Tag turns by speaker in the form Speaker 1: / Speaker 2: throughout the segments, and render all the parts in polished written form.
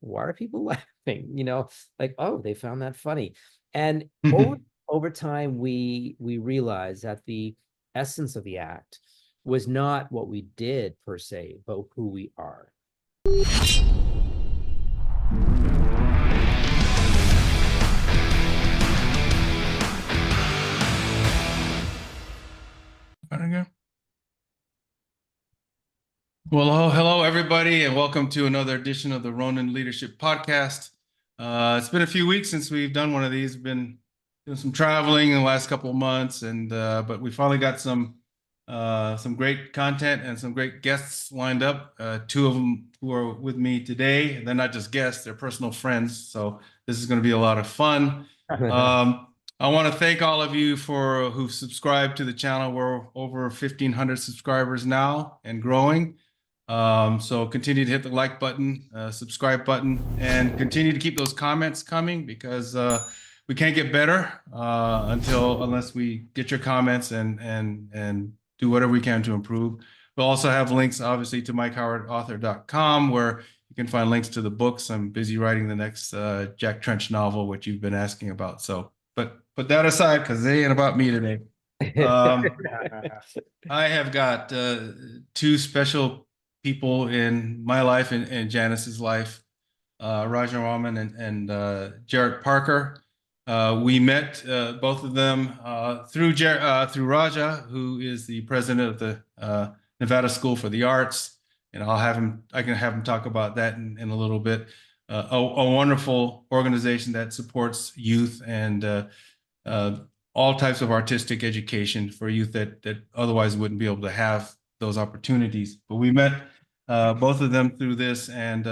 Speaker 1: why are people laughing? Like, oh, they found that funny. And over
Speaker 2: Mhm.
Speaker 1: over time, we realized that the essence of the act was not what we did per se, but who we are.
Speaker 2: Well, hello everybody, and welcome to another edition of the Ronin Leadership Podcast. It's been a few weeks since we've done one of these. We've been doing some traveling in the last couple of months, and but we finally got some great content and some great guests lined up. Two of them who are with me today. They're not just guests; they're personal friends. So this is going to be a lot of fun. Um, I want to thank all of you for who've subscribed to the channel. We're over 1,500 subscribers now and growing. So continue to hit the like button, subscribe button, and continue to keep those comments coming because we can't get better unless we get your comments and do whatever we can to improve. We'll also have links, obviously, to MikeHowardAuthor.com, where you can find links to the books. I'm busy writing the next Jack Trench novel, which you've been asking about. So, but put that aside because they ain't about me today. Um, I have got two special people in my life and Janice's life, Raja Raman and Jarrett Parker. We met both of them through Raja, who is the president of the Nevada School for the Arts, and I can have him talk about that in a little bit. A wonderful organization that supports youth and uh, all types of artistic education for youth that otherwise wouldn't be able to have those opportunities. But we met both of them through this, and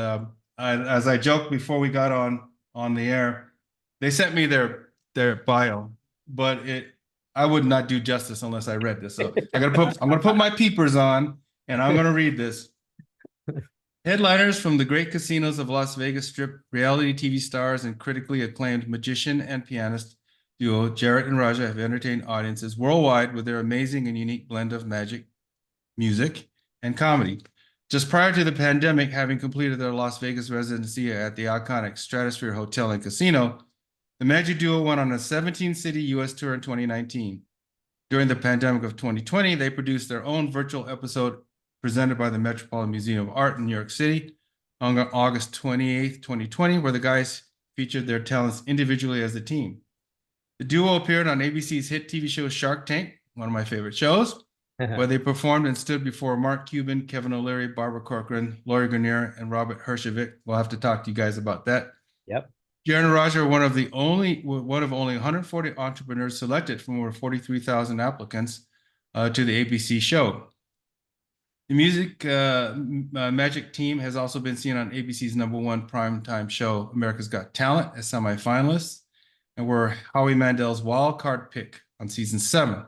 Speaker 2: as I joked before we got on the air, they sent me their bio, but I would not do justice unless I read this. So I'm gonna put my peepers on, and I'm gonna read this. Headliners from the great casinos of Las Vegas Strip, reality TV stars, and critically acclaimed magician and pianist duo Jarrett and Raja have entertained audiences worldwide with their amazing and unique blend of magic, music, and comedy. Just prior to the pandemic, having completed their Las Vegas residency at the iconic Stratosphere Hotel and Casino, the magic duo went on a 17-city U.S. tour in 2019. During the pandemic of 2020, they produced their own virtual episode presented by the Metropolitan Museum of Art in New York City on August 28th, 2020, where the guys featured their talents individually as a team. The duo appeared on ABC's hit TV show Shark Tank, one of my favorite shows, where they performed and stood before Mark Cuban, Kevin O'Leary, Barbara Corcoran, Laurie Grenier, and Robert Herjavec. We'll have to talk to you guys about that.
Speaker 1: Yep.
Speaker 2: Jaron and Roger are one of only 140 entrepreneurs selected from over 43,000 applicants to the ABC show. The Music Magic team has also been seen on ABC's #1 primetime show, America's Got Talent, as semifinalists, and were Howie Mandel's wild card pick on season 7,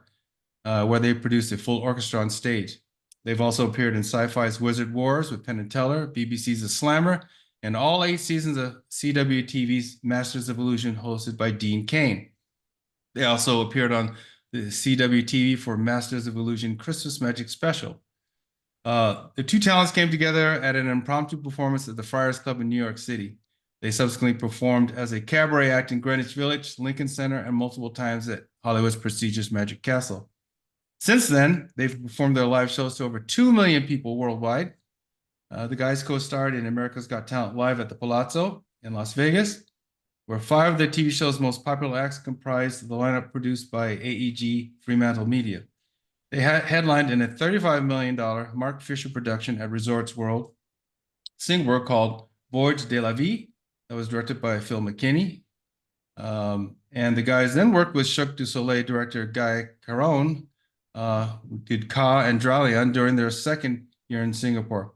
Speaker 2: where they produced a full orchestra on stage. They've also appeared in Sci-Fi's Wizard Wars with Penn and Teller, BBC's The Slammer, and all 8 seasons of CW-TV's Masters of Illusion, hosted by Dean Cain. They also appeared on the CW-TV for Masters of Illusion Christmas Magic Special. The two talents came together at an impromptu performance at the Friars Club in New York City. They subsequently performed as a cabaret act in Greenwich Village, Lincoln Center, and multiple times at Hollywood's prestigious Magic Castle. Since then, they've performed their live shows to over 2 million people worldwide. The guys co-starred in America's Got Talent Live at the Palazzo in Las Vegas, where 5 of their TV show's most popular acts comprised the lineup produced by AEG Fremantle Media. They headlined in a $35 million Mark Fisher production at Resorts World Singapore called Voyage de la Vie, that was directed by Phil McKinney. And the guys then worked with Cirque du Soleil director Guy Caron, who did Ka and Dralion during their second year in Singapore.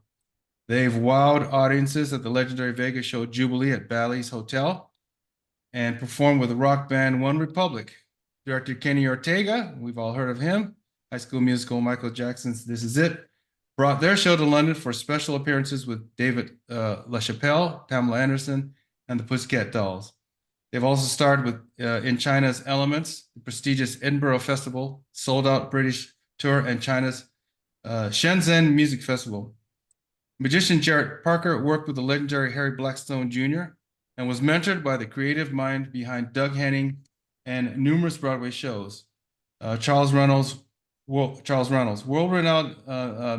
Speaker 2: They've wowed audiences at the legendary Vegas show Jubilee at Bally's Hotel and performed with the rock band One Republic. Director Kenny Ortega, we've all heard of him, High School Musical, Michael Jackson's This Is It, brought their show to London for special appearances with David LaChapelle, Pamela Anderson, and the Pussycat Dolls. They've also starred with in China's Elements, the prestigious Edinburgh Festival, sold-out British tour, and China's Shenzhen Music Festival. Magician Jarrett Parker worked with the legendary Harry Blackstone Jr. and was mentored by the creative mind behind Doug Henning and numerous Broadway shows. Charles Reynolds, world-renowned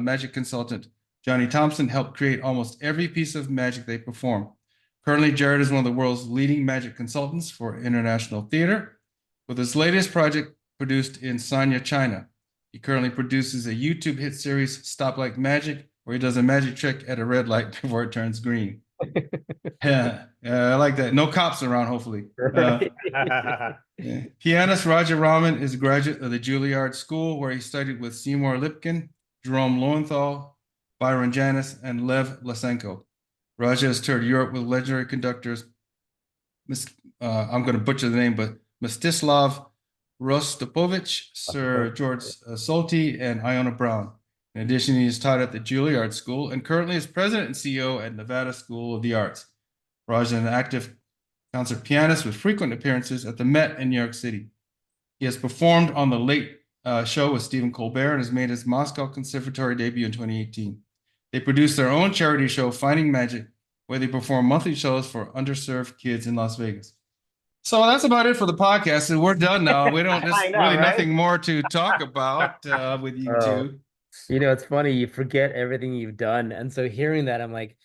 Speaker 2: magic consultant Johnny Thompson helped create almost every piece of magic they perform. Currently, Jarrett is one of the world's leading magic consultants for international theater, with his latest project produced in Sanya, China. He currently produces a YouTube hit series, Stop Like Magic, where he does a magic trick at a red light before it turns green. Yeah, I like that. No cops around, hopefully.
Speaker 1: Right.
Speaker 2: Yeah. Pianist Raja Raman is a graduate of the Juilliard School, where he studied with Seymour Lipkin, Jerome Lowenthal, Byron Janis, and Lev Lysenko. Raja has toured Europe with legendary conductors, I'm going to butcher the name, but Mstislav Rostropovich, Sir George Solti, and Iona Brown. In addition, he is taught at the Juilliard School and currently is president and CEO at Nevada School of the Arts. Raja is an active concert pianist with frequent appearances at the Met in New York City. He has performed on The Late Show with Stephen Colbert and has made his Moscow Conservatory debut in 2018. They produce their own charity show, Finding Magic, where they perform monthly shows for underserved kids in Las Vegas. So that's about it for the podcast. And we're done now. We don't, there's really nothing more to talk about with you two.
Speaker 1: It's funny, you forget everything you've done. And so hearing that, I'm like,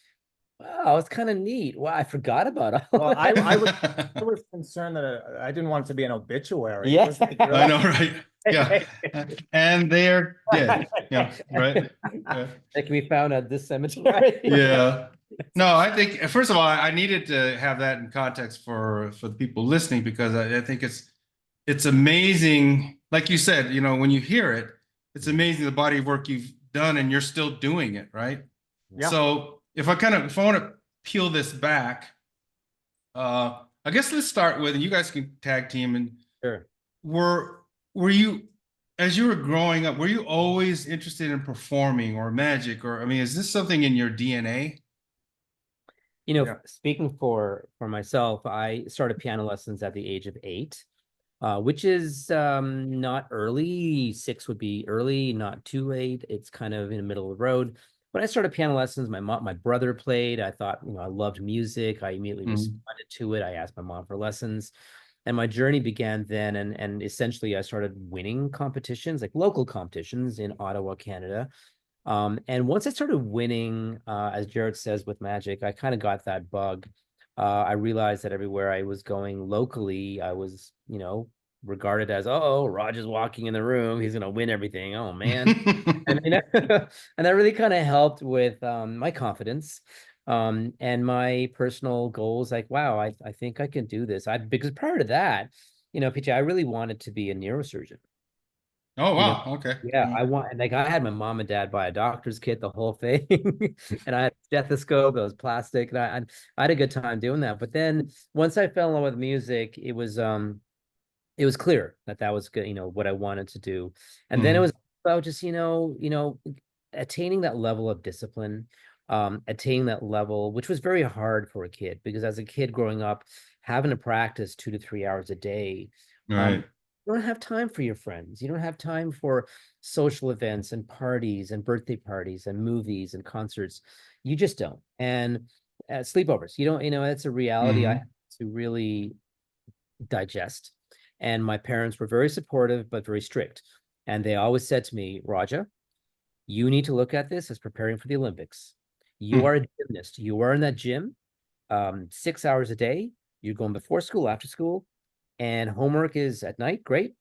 Speaker 1: wow, it's kind of neat. Wow, I forgot about all
Speaker 3: Well,
Speaker 1: that.
Speaker 3: I was concerned that I didn't want it to be an obituary.
Speaker 1: Yeah.
Speaker 2: I know, right? Yeah. And they're dead. Yeah, right. Yeah.
Speaker 1: That can be found at this cemetery.
Speaker 2: Yeah. No, I think first of all, I needed to have that in context for the people listening, because I think it's amazing. Like you said, when you hear it, it's amazing the body of work you've done, and you're still doing it, right?
Speaker 3: Yeah.
Speaker 2: So if I want to peel this back, I guess let's start with, and you guys can tag team. And
Speaker 1: Sure.
Speaker 2: Were you, as you were growing up, were you always interested in performing or magic, or I mean, is this something in your DNA?
Speaker 1: Speaking for myself, I started piano lessons at the age of 8, which is not early. 6 would be early, not too late. It's kind of in the middle of the road. When I started piano lessons, my brother played. I thought, I loved music. I immediately responded to it. I asked my mom for lessons. And my journey began then, and essentially I started winning competitions, like local competitions in Ottawa, Canada. And once I started winning, as Jarrett says, with magic, I kind of got that bug. I realized that everywhere I was going locally, I was, regarded as, oh, Roger's walking in the room, he's gonna win everything. Oh man. and that really kind of helped with my confidence. And my personal goals, like, wow, I think I can do this. Because prior to that, PJ, I really wanted to be a neurosurgeon.
Speaker 2: Oh, wow. Okay.
Speaker 1: Yeah, I had my mom and dad buy a doctor's kit, the whole thing. And I had a stethoscope, it was plastic, and I had a good time doing that. But then once I fell in love with music, it was clear that was good, what I wanted to do. And then it was about just, attaining that level of discipline, attaining that level, which was very hard for a kid, because as a kid growing up, having to practice 2 to 3 hours a day,
Speaker 2: Right.
Speaker 1: you don't have time for your friends. You don't have time for social events and parties and birthday parties and movies and concerts. You just don't. And sleepovers, you don't, it's a reality I have to really digest. And my parents were very supportive, but very strict. And they always said to me, Raja, you need to look at this as preparing for the Olympics. You are a gymnast. You are in that gym 6 hours a day. You're going before school, after school, and homework is at night. Great.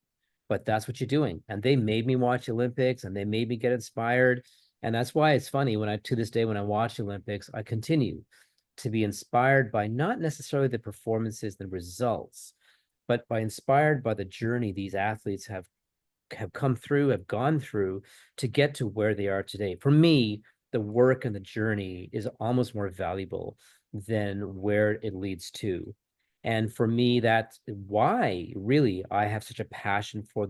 Speaker 1: But that's what you're doing. And they made me watch Olympics, and they made me get inspired. And that's why it's funny to this day, when I watch Olympics, I continue to be inspired by not necessarily the performances, the results, but inspired by the journey these athletes have come through, have gone through to get to where they are today. For me, the work and the journey is almost more valuable than where it leads to. And for me, that's why really I have such a passion for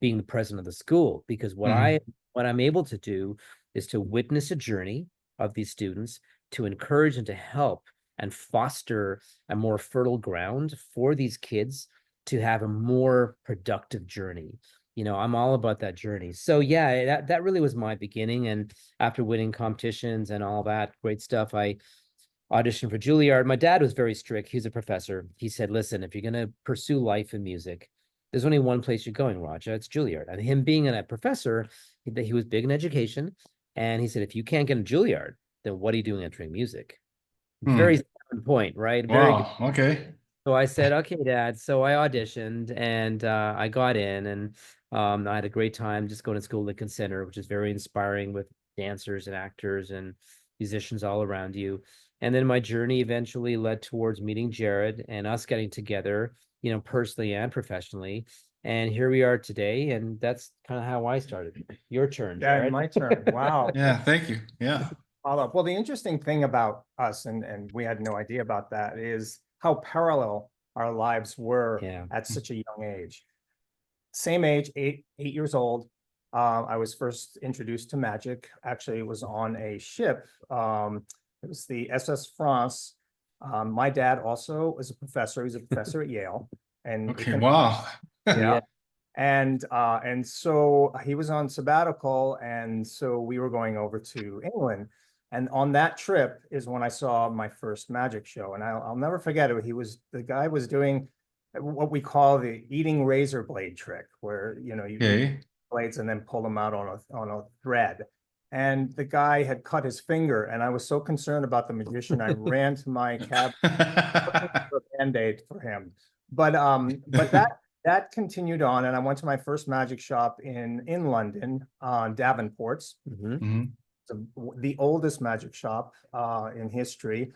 Speaker 1: being the president of the school, because what I'm able to do is to witness a journey of these students, to encourage and to help and foster a more fertile ground for these kids to have a more productive journey. I'm all about that journey. So yeah, that really was my beginning. And after winning competitions and all that great stuff, I auditioned for Juilliard. My dad was very strict. He was a professor. He said, listen, if you're going to pursue life in music, there's only one place you're going, Raja. It's Juilliard. And him being a professor, he was big in education. And he said, if you can't get a Juilliard, then what are you doing entering music? Very important point, right? Very good.
Speaker 2: Wow. Okay.
Speaker 1: So I said, okay, Dad. So I auditioned and I got in, and I had a great time just going to school at Lincoln Center, which is very inspiring with dancers and actors and musicians all around you. And then my journey eventually led towards meeting Jared and us getting together, personally and professionally. And here we are today. And that's kind of how I started. Your turn,
Speaker 3: Yeah,
Speaker 1: Jared.
Speaker 3: my turn. Wow.
Speaker 2: Yeah. Thank you. Yeah.
Speaker 3: Follow up. Well, the interesting thing about us, and we had no idea about that, is how parallel our lives were
Speaker 1: Yeah.
Speaker 3: at such a young age. Same age, 8 years old. I was first introduced to magic. Actually, it was on a ship. It was the SS France. My dad also was a professor. He's a professor at Yale. And
Speaker 2: Okay. Wow.
Speaker 3: yeah. And so he was on sabbatical, and so we were going over to England. And on that trip is when I saw my first magic show. And I'll never forget it. The guy was doing what we call the eating razor blade trick, where you
Speaker 2: Okay.
Speaker 3: blades and then pull them out on a thread. And the guy had cut his finger, and I was so concerned about the magician, I ran to my cab for a Band-Aid for him. But that continued on, and I went to my first magic shop in London on Davenport's.
Speaker 1: Mhm.
Speaker 3: The oldest magic shop in history.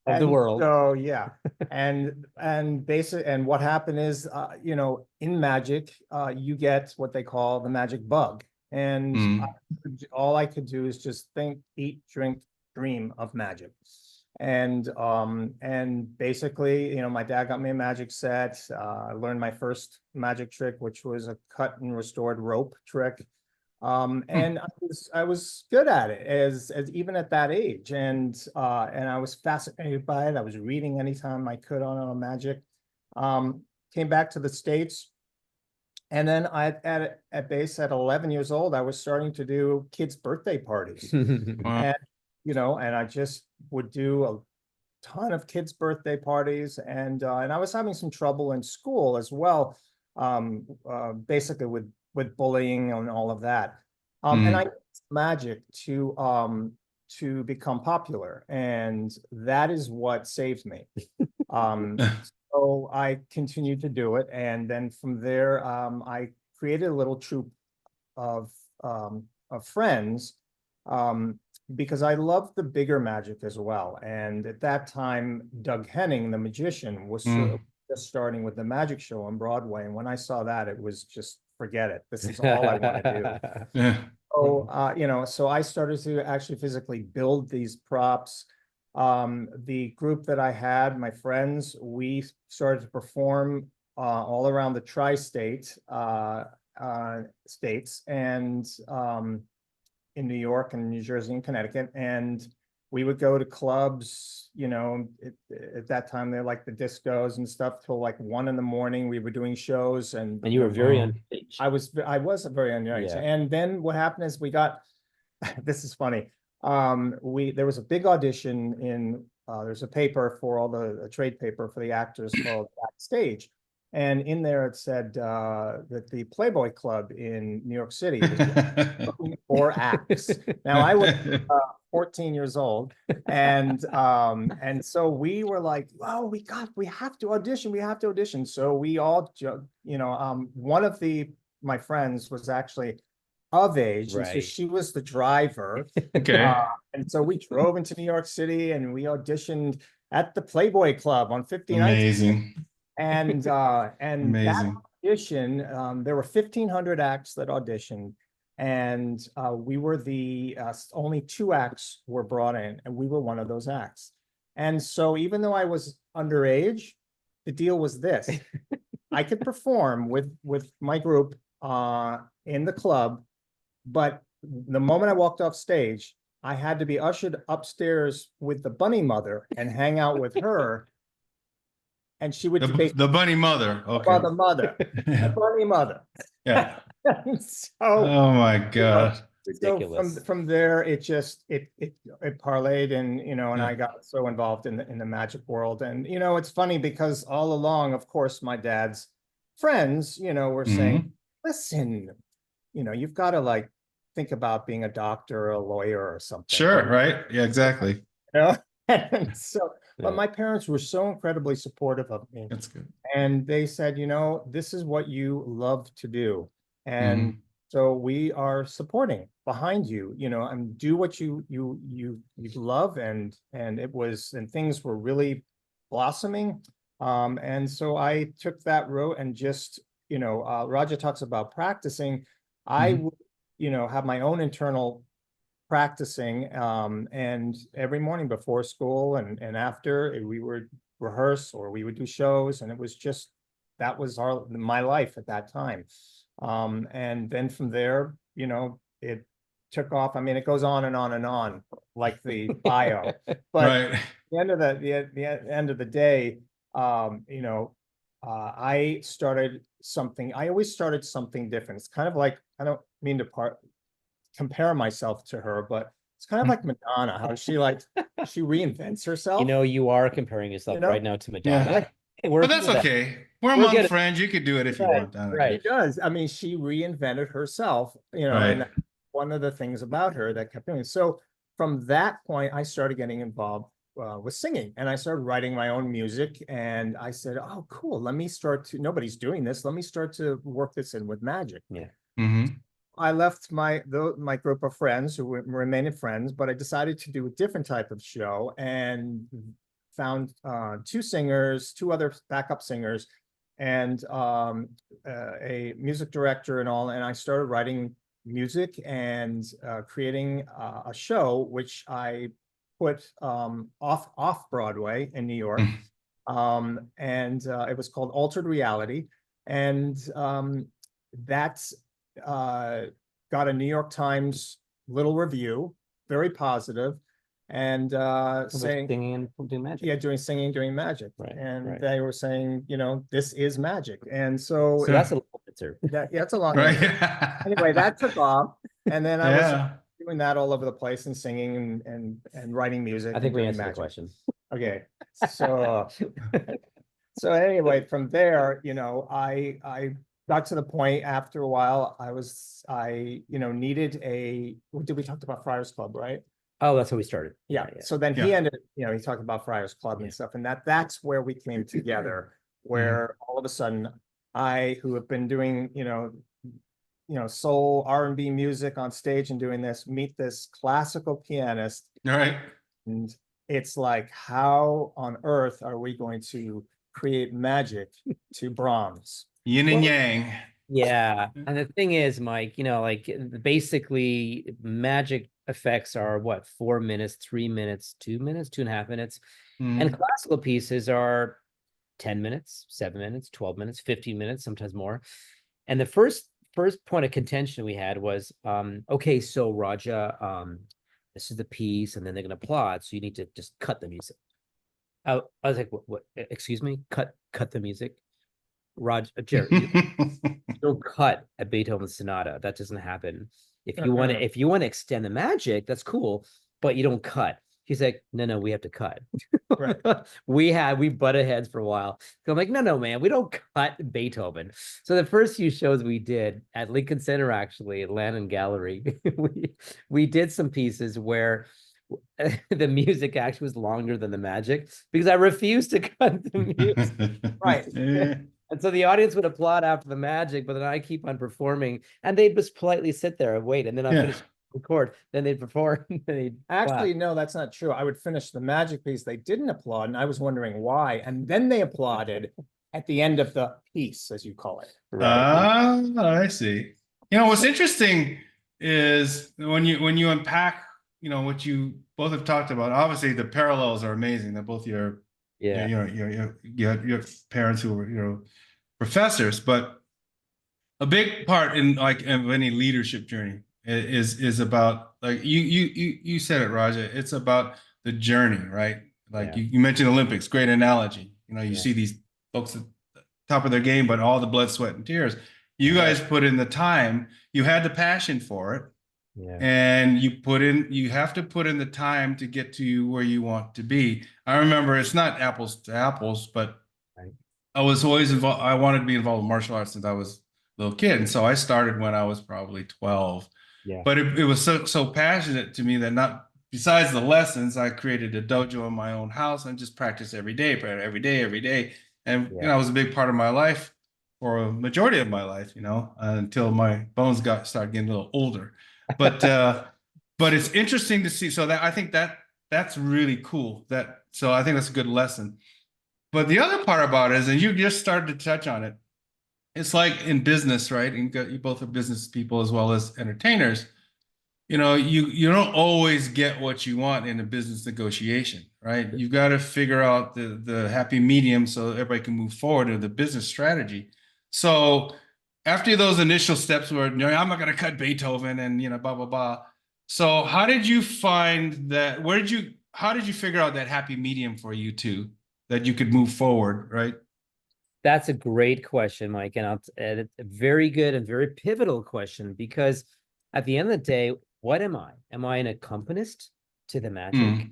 Speaker 1: Of the world.
Speaker 3: So yeah, and what happened is, in magic, you get what they call the magic bug, and all I could do is just think, eat, drink, dream of magic. And basically, my dad got me a magic set. I learned my first magic trick, which was a cut and restored rope trick. And I was good at it as even at that age, and I was fascinated by it. I was reading anytime I could on magic. Came back to the States, and then at base at 11 years old, I was starting to do kids' birthday parties,
Speaker 2: Wow.
Speaker 3: and I just would do a ton of kids' birthday parties, and I was having some trouble in school as well, basically with bullying and all of that. And I used magic to become popular, and that is what saved me. So I continued to do it, and then from there, I created a little troupe of friends, because I loved the bigger magic as well. And at that time, Doug Henning, the magician, was just starting with the magic show on Broadway. And when I saw that, it was just, forget it. This is all I want to do.
Speaker 2: Yeah.
Speaker 3: So, so I started to actually physically build these props. The group that I had, my friends, we started to perform all around the tri-state states, and in New York and New Jersey and Connecticut. And we would go to clubs, at that time, they're like the discos and stuff, till like 1 a.m. We were doing shows, and
Speaker 1: And you were very underage.
Speaker 3: I was very underage.
Speaker 1: Yeah.
Speaker 3: And then what happened is we got, this is funny. There was a big audition in, there's a paper for all a trade paper for the actors called Backstage. And in there it said that the Playboy Club in New York City was looking for acts. Now I was 14 years old, and so we were like, "Oh, we have to audition." So we all, one of my friends was actually of age, and so
Speaker 1: Right.
Speaker 3: she was the driver.
Speaker 2: Okay.
Speaker 3: And so we drove into New York City, and we auditioned at the Playboy Club on 59th.
Speaker 2: Amazing.
Speaker 3: And that
Speaker 2: Amazing.
Speaker 3: audition, there were 1,500 acts that auditioned, and we were only 2 acts were brought in, and we were one of those acts. And so even though I was underage, the deal was this: I could perform with my group in the club, but the moment I walked off stage, I had to be ushered upstairs with the bunny mother and hang out with her and she would
Speaker 2: The,
Speaker 3: basically
Speaker 2: the bunny mother. Okay.
Speaker 3: the mother, the bunny mother.
Speaker 2: Yeah.
Speaker 3: So
Speaker 2: Oh my
Speaker 3: you know,
Speaker 2: God.
Speaker 3: so
Speaker 1: Ridiculous.
Speaker 3: from there, it just it parlayed, and and
Speaker 2: Yeah.
Speaker 3: I got so involved in the magic world. And it's funny because all along, of course, my dad's friends, were saying,
Speaker 2: Mhm.
Speaker 3: listen, you've got to like think about being a doctor or a lawyer or something.
Speaker 2: Sure. Right. Yeah, exactly.
Speaker 3: And so, but
Speaker 1: Yeah.
Speaker 3: my parents were so incredibly supportive of me.
Speaker 2: That's good.
Speaker 3: And they said, this is what you love to do. And
Speaker 2: Mhm.
Speaker 3: so we are supporting behind you, and do what you love. And things were really blossoming. And so I took that road and just, Raja talks about practicing. I
Speaker 2: Mhm.
Speaker 3: would, have my own internal practicing, and every morning before school and after, we would rehearse or we would do shows, and it was just that was my life at that time. And then from there, it took off. I mean, it goes on and on and on, like the bio. But
Speaker 2: Right.
Speaker 3: the end of the end of the day, I started something. I always started something different. It's kind of like, I don't mean to compare myself to her, but it's kind of like Madonna, how she reinvents herself,
Speaker 1: You are comparing yourself right now to Madonna.
Speaker 2: Yeah.
Speaker 1: Hey, we're
Speaker 2: But
Speaker 1: good
Speaker 2: that's
Speaker 1: at that.
Speaker 2: okay. We're
Speaker 1: We're
Speaker 2: among
Speaker 1: good at
Speaker 2: friends. You could do it if you
Speaker 3: Right,
Speaker 2: want, Danica.
Speaker 1: right.
Speaker 3: she does. I mean, she reinvented herself, and
Speaker 2: Right.
Speaker 3: that's one of the things about her that kept doing. So from that point, I started getting involved with singing, and I started writing my own music. And I said, "Oh, cool! Let me start to. Nobody's doing this. Let me start to work this in with magic."
Speaker 1: Yeah.
Speaker 2: Mhm.
Speaker 3: I left my group of friends who remained friends, but I decided to do a different type of show and found two other backup singers, and a music director and all. And I started writing music and creating a show, which I put off Broadway in New York,
Speaker 2: Mhm.
Speaker 3: and it was called Altered Reality, and that's got a New York Times little review, very positive, and saying,
Speaker 1: Singing and doing magic.
Speaker 3: yeah, doing magic,
Speaker 1: Right,
Speaker 3: and
Speaker 1: right.
Speaker 3: they were saying, this is magic. And so
Speaker 1: So that's a little answer.
Speaker 3: that's a long
Speaker 2: Right.
Speaker 3: answer. Anyway, that took off, and then I was
Speaker 2: Yeah.
Speaker 3: doing that all over the place and singing and writing music
Speaker 1: I think
Speaker 3: and
Speaker 1: we
Speaker 3: doing
Speaker 1: answered the
Speaker 3: magic.
Speaker 1: question.
Speaker 3: Okay, so so anyway, from there, I got to the point after a while, I needed we talked about Friars Club, right?
Speaker 1: Oh, that's how we started.
Speaker 3: Yeah. So then
Speaker 2: Yeah.
Speaker 3: he talked about Friars Club
Speaker 1: Yeah.
Speaker 3: and stuff, and that's where we came together, where all of a sudden who have been doing, soul R&B music on stage and doing this, meet this classical pianist.
Speaker 2: All right.
Speaker 3: And it's like, how on earth are we going to create magic to Brahms?
Speaker 2: Yin and yang.
Speaker 1: Yeah. And the thing is, Mike, basically magic effects are what, 4 minutes, 3 minutes, 2 minutes, 2.5 minutes. And
Speaker 2: Mhm.
Speaker 1: classical pieces are 10 minutes, 7 minutes, 12 minutes, 15 minutes, sometimes more. And the first point of contention we had was, okay, so Raja, this is the piece, and then they're going to applaud, so you need to just cut the music. I was like, what, excuse me, cut the music? Jarrett, you don't cut a Beethoven sonata. That doesn't happen. If you want to extend the magic, that's cool, but you don't cut. He's like, no, we have to cut.
Speaker 3: Right.
Speaker 1: we butted heads for a while. So I'm like, no, man, we don't cut Beethoven. So the first few shows we did at Lincoln Center, actually, at Lannan Gallery, we did some pieces where the music actually was longer than the magic because I refused to cut the music.
Speaker 3: Right.
Speaker 1: And so the audience would applaud after the magic, but then I keep on performing, and they'd just politely sit there and wait, and then I'll finish record, then they'd perform, then they'd
Speaker 3: Actually,
Speaker 1: clap.
Speaker 3: no, that's not true. I would finish the magic piece. They didn't applaud, and I was wondering why. And then they applauded at the end of the piece, as you call it.
Speaker 1: Right.
Speaker 2: I see. What's interesting is when you unpack, what you both have talked about. Obviously, the parallels are amazing. That both your parents who were professors, but a big part in of any leadership journey is about, like you said it, Raja. It's about the journey, right? Like you mentioned Olympics, great analogy. You see these folks at the top of their game, but all the blood, sweat, and tears. You guys put in the time. You had the passion for it.
Speaker 1: Yeah.
Speaker 2: And you have to put in the time to get to where you want to be. I remember it's not apples to apples, but
Speaker 1: Right.
Speaker 2: I was always involved. I wanted to be involved in martial arts since I was a little kid. And so I started when I was probably 12.
Speaker 1: Yeah.
Speaker 2: But it was so passionate to me that not besides the lessons, I created a dojo in my own house and just practiced every day. And
Speaker 1: Yeah.
Speaker 2: you know, it was a big part of my life for a majority of my life, you know, until my bones started getting a little older. But it's interesting to see. So that I think that's really cool. So I think that's a good lesson. But the other part about it is, and you just started to touch on it, it's like in business, right? And you both are business people as well as entertainers. You know, you don't always get what you want in a business negotiation, right? You've got to figure out the happy medium so everybody can move forward in the business strategy. So after those initial steps were, you know, I'm not going to cut Beethoven and, you know, blah, blah, blah. So how did you find that? How did you figure out that happy medium for you two that you could move forward, right?
Speaker 1: That's a great question, Mike, and it's a very good and very pivotal question, because at the end of the day, what am I? Am I an accompanist to the magic?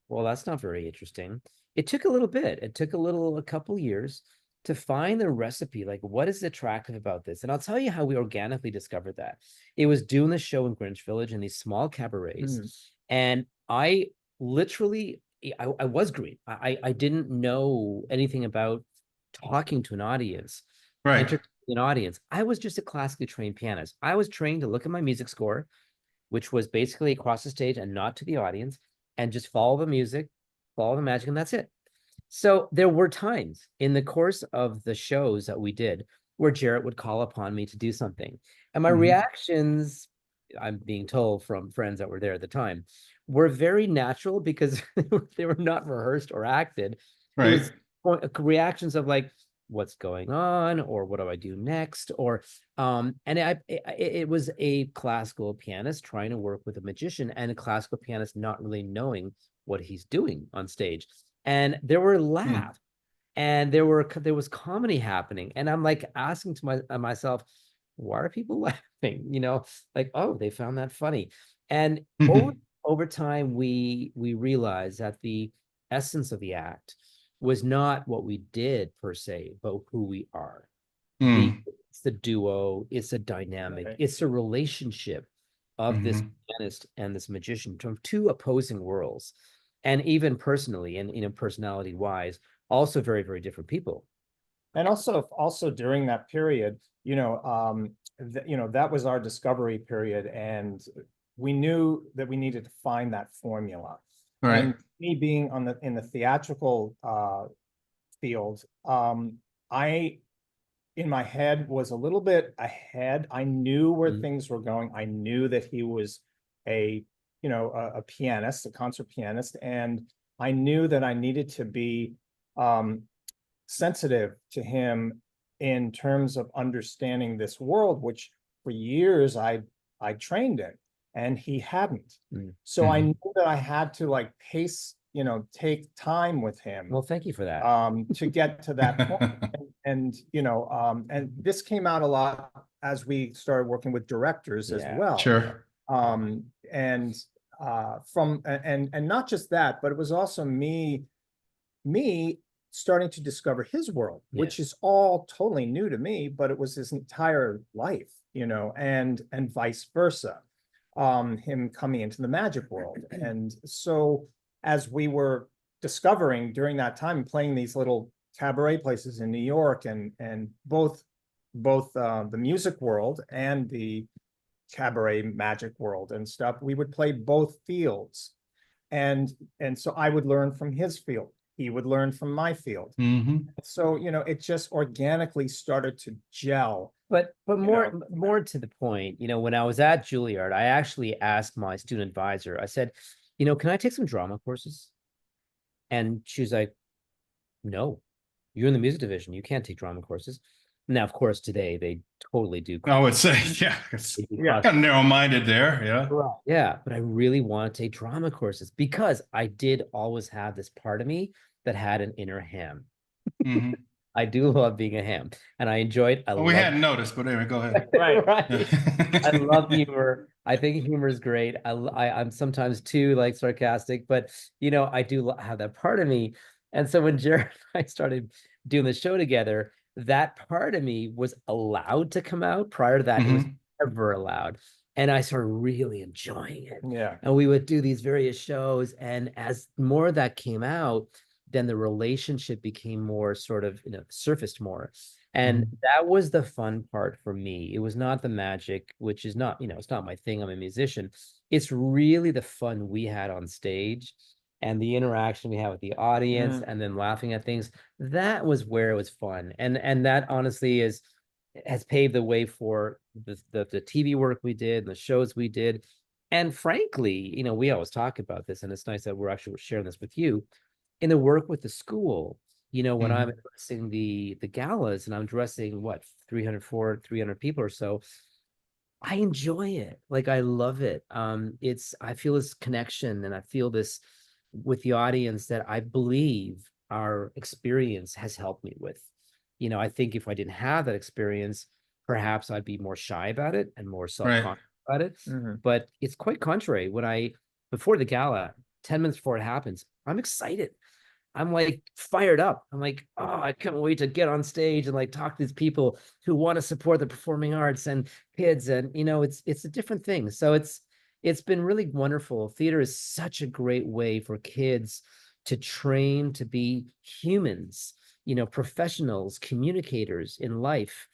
Speaker 1: Well, that's not very interesting. It took a little bit. It took a couple years to find the recipe. Like, what is attractive about this? And I'll tell you how we organically discovered that. It was doing the show in Greenwich Village in these small cabarets, and I literally, I was green. I didn't know anything about talking to an audience,
Speaker 2: Right.
Speaker 1: entertaining an audience. I was just a classically trained pianist. I was trained to look at my music score, which was basically across the stage and not to the audience, and just follow the music, follow the magic, and that's it. So there were times in the course of the shows that we did where Jarrett would call upon me to do something. And my reactions, I'm being told from friends that were there at the time, were very natural because they were not rehearsed or acted.
Speaker 2: Right.
Speaker 1: It was reactions of like, what's going on, or what do I do next, or and it was a classical pianist trying to work with a magician, and a classical pianist not really knowing what he's doing on stage. And there were laughs, and there was comedy happening, and I'm like asking to myself, why are people laughing? You know, like, oh, they found that funny. And over time we realized that the essence of the act was not what we did per se, but who we are. It's the duo, it's a dynamic, it's a relationship of this pianist and this magician from two opposing worlds. And even personally, and, you know, personality wise, also very, very different people.
Speaker 3: And also during that period, you know, that was our discovery period, and we knew that we needed to find that formula.
Speaker 2: Right.
Speaker 3: And me being in the theatrical field, I in my head was a little bit ahead. I knew where things were going. I knew that he was a pianist, a concert pianist, and I knew that I needed to be sensitive to him in terms of understanding this world, which for years I trained in, and he hadn't. So I knew that I had to like take time with him.
Speaker 1: Well, thank you for that.
Speaker 3: To get to that point. And this came out a lot as we started working with directors as well.
Speaker 2: Sure.
Speaker 3: And not just that, but it was also me starting to discover his world, which is all totally new to me, but it was his entire life, and vice versa. Him coming into the magic world. And so as we were discovering during that time, playing these little cabaret places in New York, and both the music world and the cabaret magic world and stuff, we would play both fields. And so I would learn from his field. He would learn from my field. So, it just organically started to gel.
Speaker 1: But more to the point, when I was at Juilliard, I actually asked my student advisor, I said, can I take some drama courses? And she was like, no, you're in the music division. You can't take drama courses. Now, of course, today they totally do.
Speaker 2: I would say, it's kind of narrow-minded there. Yeah.
Speaker 1: Yeah. But I really want to take drama courses because I did always have this part of me that had an inner ham. I do love being a ham, and I enjoy it. I
Speaker 2: Well, we
Speaker 1: love
Speaker 2: hadn't noticed, but anyway, go ahead.
Speaker 3: Right.
Speaker 1: right. I love humor. I think humor is great. I'm sometimes too like sarcastic, but I do have that part of me. And so when Jared and I started doing the show together, that part of me was allowed to come out. Prior to that, it was
Speaker 2: Mhm.
Speaker 1: never allowed. And I started really enjoying it.
Speaker 3: Yeah.
Speaker 1: And we would do these various shows. And as more of that came out, then the relationship became more sort of, surfaced more. And
Speaker 2: Mhm.
Speaker 1: that was the fun part for me. It was not the magic, which is not, it's not my thing. I'm a musician. It's really the fun we had on stage and the interaction we had with the audience and then laughing at things. That was where it was fun. And that honestly has paved the way for the TV work we did, the shows we did. And frankly, we always talk about this, and it's nice that we're actually sharing this with you in the work with the school. When I'm
Speaker 2: Mhm.
Speaker 1: addressing the galas and I'm dressing what 300 people or so, I enjoy it. Like I love it. I feel this connection and I feel this with the audience that I believe our experience has helped me with. I think if I didn't have that experience, perhaps I'd be more shy about it and more
Speaker 2: Right.
Speaker 1: self-conscious about it.
Speaker 3: Mhm.
Speaker 1: But it's quite contrary. Before the gala, 10 minutes before it happens, I'm excited. I'm like fired up. I'm like, oh, I can't wait to get on stage and like talk to these people who want to support the performing arts and kids. And it's a different thing. So it's been really wonderful. Theater is such a great way for kids to train to be humans, professionals, communicators in life.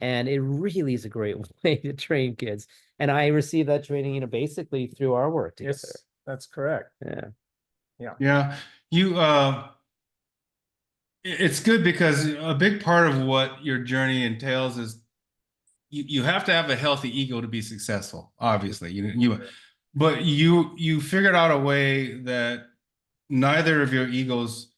Speaker 1: And it really is a great way to train kids. And I received that training, basically through our work together.
Speaker 3: Yes, that's correct.
Speaker 1: Yeah.
Speaker 3: Yeah.
Speaker 2: Yeah. You it's good because a big part of what your journey entails is you have to have a healthy ego to be successful, obviously. But you figured out a way that neither of your egos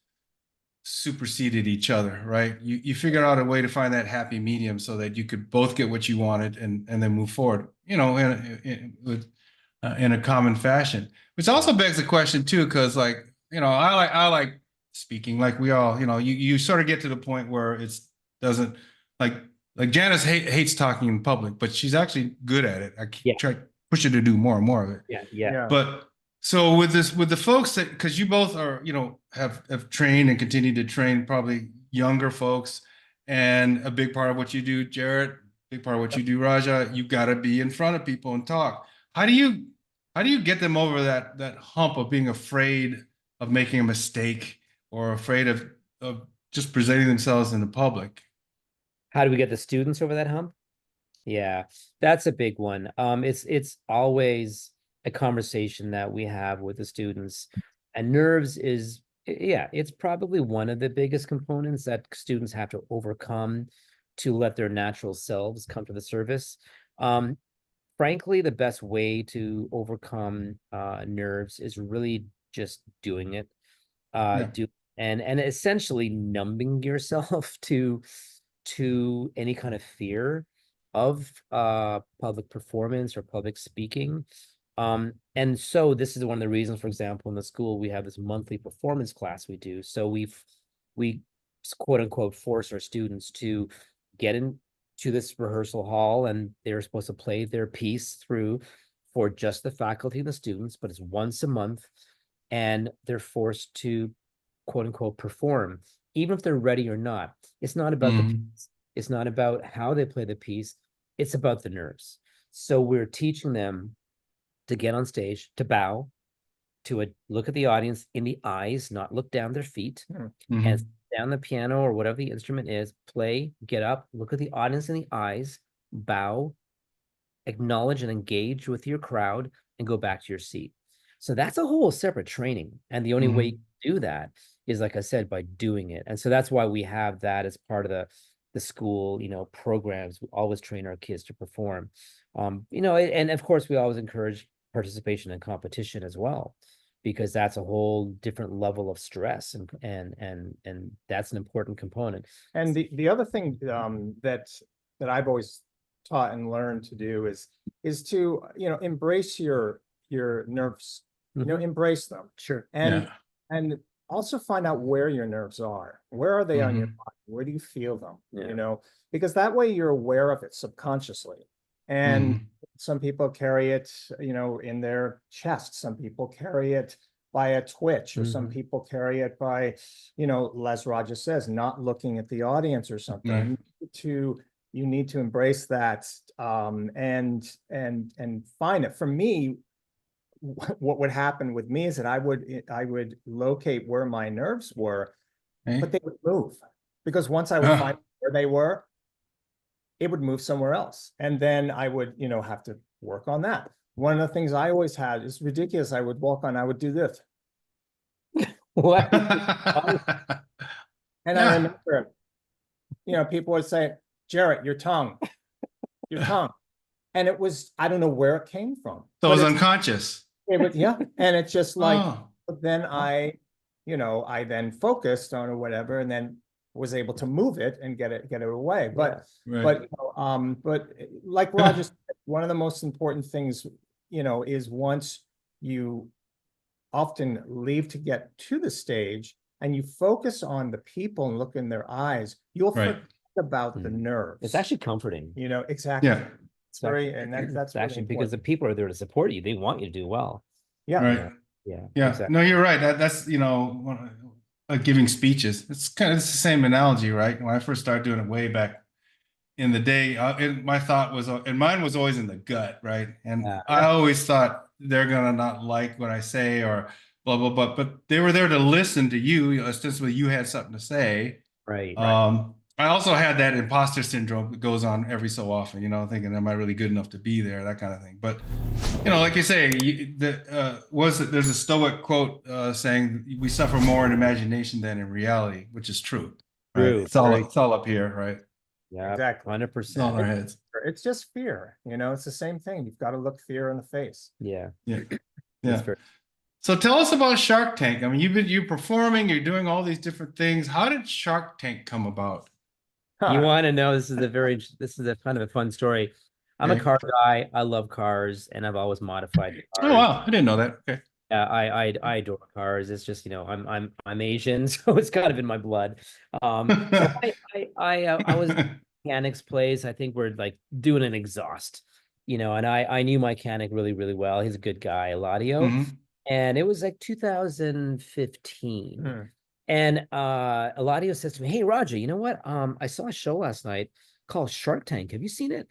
Speaker 2: superseded each other, right? You figured out a way to find that happy medium so that you could both get what you wanted and then move forward, in a common fashion. Which also begs the question too, because like, I like speaking, like we all, you sort of get to the point where it's doesn't like Janice hates talking in public, but she's actually good at it. I
Speaker 1: Yeah.
Speaker 2: try to push her to do more and more of it.
Speaker 1: Yeah.
Speaker 3: Yeah.
Speaker 2: But so with the folks that, because you both are, have trained and continue to train probably younger folks, and a big part of what you do, Jarrett, big part of what you do, Raja, you got to be in front of people and talk. How do you get them over that hump of being afraid of making a mistake or afraid of just presenting themselves in the public?
Speaker 1: How do we get the students over that hump? Yeah, that's a big one. It's always a conversation that we have with the students, and nerves is, yeah, it's probably one of the biggest components that students have to overcome to let their natural selves come to the surface. Um, Frankly, the best way to overcome nerves is really just doing it.
Speaker 2: Yeah.
Speaker 1: Do and essentially numbing yourself to any kind of fear of public performance or public speaking. And so this is one of the reasons, for example, in the school we have this monthly performance class we do. So we quote unquote force our students to get into this rehearsal hall, and they're supposed to play their piece through for just the faculty and the students, but it's once a month, and they're forced to quote unquote perform, even if they're ready or not. It's not about the
Speaker 2: Mhm.
Speaker 1: piece. It's not about how they play the piece. It's about the nerves. So we're teaching them to get on stage, to bow, to look at the audience in the eyes, not look down their feet, and
Speaker 2: Mhm.
Speaker 1: down the piano or whatever the instrument is, play, get up, look at the audience in the eyes, bow, acknowledge and engage with your crowd, and go back to your seat. So that's a whole separate training. And the only way you
Speaker 2: Mhm.
Speaker 1: can do that is, like I said, by doing it. And so that's why we have that as part of the school, programs. We always train our kids to perform. And of course we always encourage participation in competition as well, because that's a whole different level of stress, and that's an important component.
Speaker 3: And the other thing that I've always taught and learned to do is to embrace your nerves,
Speaker 1: Mhm.
Speaker 3: embrace them.
Speaker 1: Sure.
Speaker 3: And
Speaker 2: Yeah.
Speaker 3: and also find out where your nerves are. Where are they on your
Speaker 2: Mhm.
Speaker 3: body? Where do you feel them?
Speaker 1: Yeah.
Speaker 3: You know, because that way you're aware of it subconsciously. And
Speaker 2: Mhm.
Speaker 3: some people carry it, you know, in their chest. Some people carry it by a twitch, or some
Speaker 1: Mhm.
Speaker 3: people carry it by, you know, Les Raja says, not looking at the audience or something.
Speaker 2: Right.
Speaker 3: You need to embrace that, and find it. For me, what would happen with me is that I would locate where my nerves were,
Speaker 2: Okay.
Speaker 3: but they would move, because once I would find
Speaker 2: Ah.
Speaker 3: where they were, it would move somewhere else, and then I would, you know, have to work on that. One of the things I always had is ridiculous. I would walk on, I would do this,
Speaker 1: What?
Speaker 3: and I
Speaker 2: Yeah.
Speaker 3: remember, you know, people would say, "Jarrett, your tongue," and it was, I don't know where it came from,
Speaker 2: So it
Speaker 3: but
Speaker 2: was unconscious.
Speaker 3: it was, yeah, and it's just like,
Speaker 2: Oh.
Speaker 3: but then you know, I then focused on or whatever, and then was able to move it and get it away. But
Speaker 2: Right.
Speaker 3: you know, but like Roger said, one of the most important things, you know, is once you often leave to get to the stage and you focus on the people and look in their eyes, you'll
Speaker 2: Right.
Speaker 3: forget about the
Speaker 1: Mm.
Speaker 3: nerves.
Speaker 1: It's actually comforting.
Speaker 3: you know, exactly.
Speaker 2: Yeah.
Speaker 3: It's very, and that's
Speaker 1: It's
Speaker 3: really
Speaker 1: actually because the
Speaker 3: important.
Speaker 1: people are there to support you. They want you to do well.
Speaker 3: Yeah.
Speaker 2: Right.
Speaker 1: Yeah. Yeah.
Speaker 2: Yeah.
Speaker 1: Exactly.
Speaker 2: No, you're right. That's, you know, giving speeches. It's the same analogy, right? When I first started doing it way back in the day, and my thought was, and mine was always in the gut, right? And
Speaker 1: Yeah.
Speaker 2: I always thought they're gonna not like what I say or blah blah blah. But they were there to listen to you, ostensibly you had something to say.
Speaker 1: Right.
Speaker 2: I also had that imposter syndrome that goes on every so often, you know, thinking, am I really good enough to be there? That kind of thing. But, you know, like you say, there's a Stoic quote saying we suffer more in imagination than in reality, which is true, right?
Speaker 1: True.
Speaker 2: It's all up here, right?
Speaker 1: Yeah.
Speaker 3: Exactly.
Speaker 2: It's all in
Speaker 1: 100%.
Speaker 2: our heads.
Speaker 3: It's just fear, you know, it's the same thing. You've got to look fear in the face.
Speaker 1: Yeah.
Speaker 2: Yeah.
Speaker 1: It's
Speaker 2: Yeah.
Speaker 1: very.
Speaker 2: So tell us about Shark Tank. I mean, you're performing, you're doing all these different things. How did Shark Tank come about?
Speaker 1: You want to know, this is a kind of a fun story. I'm a
Speaker 2: Okay.
Speaker 1: car guy. I love cars, and I've always modified
Speaker 2: Oh,
Speaker 1: cars.
Speaker 2: wow. I didn't know that. Okay.
Speaker 1: Yeah, I adore cars. It's just, you know, I'm Asian, so it's kind of in my blood. So I was at a mechanic's place. I think we're like doing an exhaust, you know, and I knew my mechanic really, really well. He's a good guy, Eladio.
Speaker 2: Mhm.
Speaker 1: And it was like 2015.
Speaker 3: Hmm.
Speaker 1: And Eladio says to me, "Hey Roger, you know what? I saw a show last night called Shark Tank. Have you seen it?"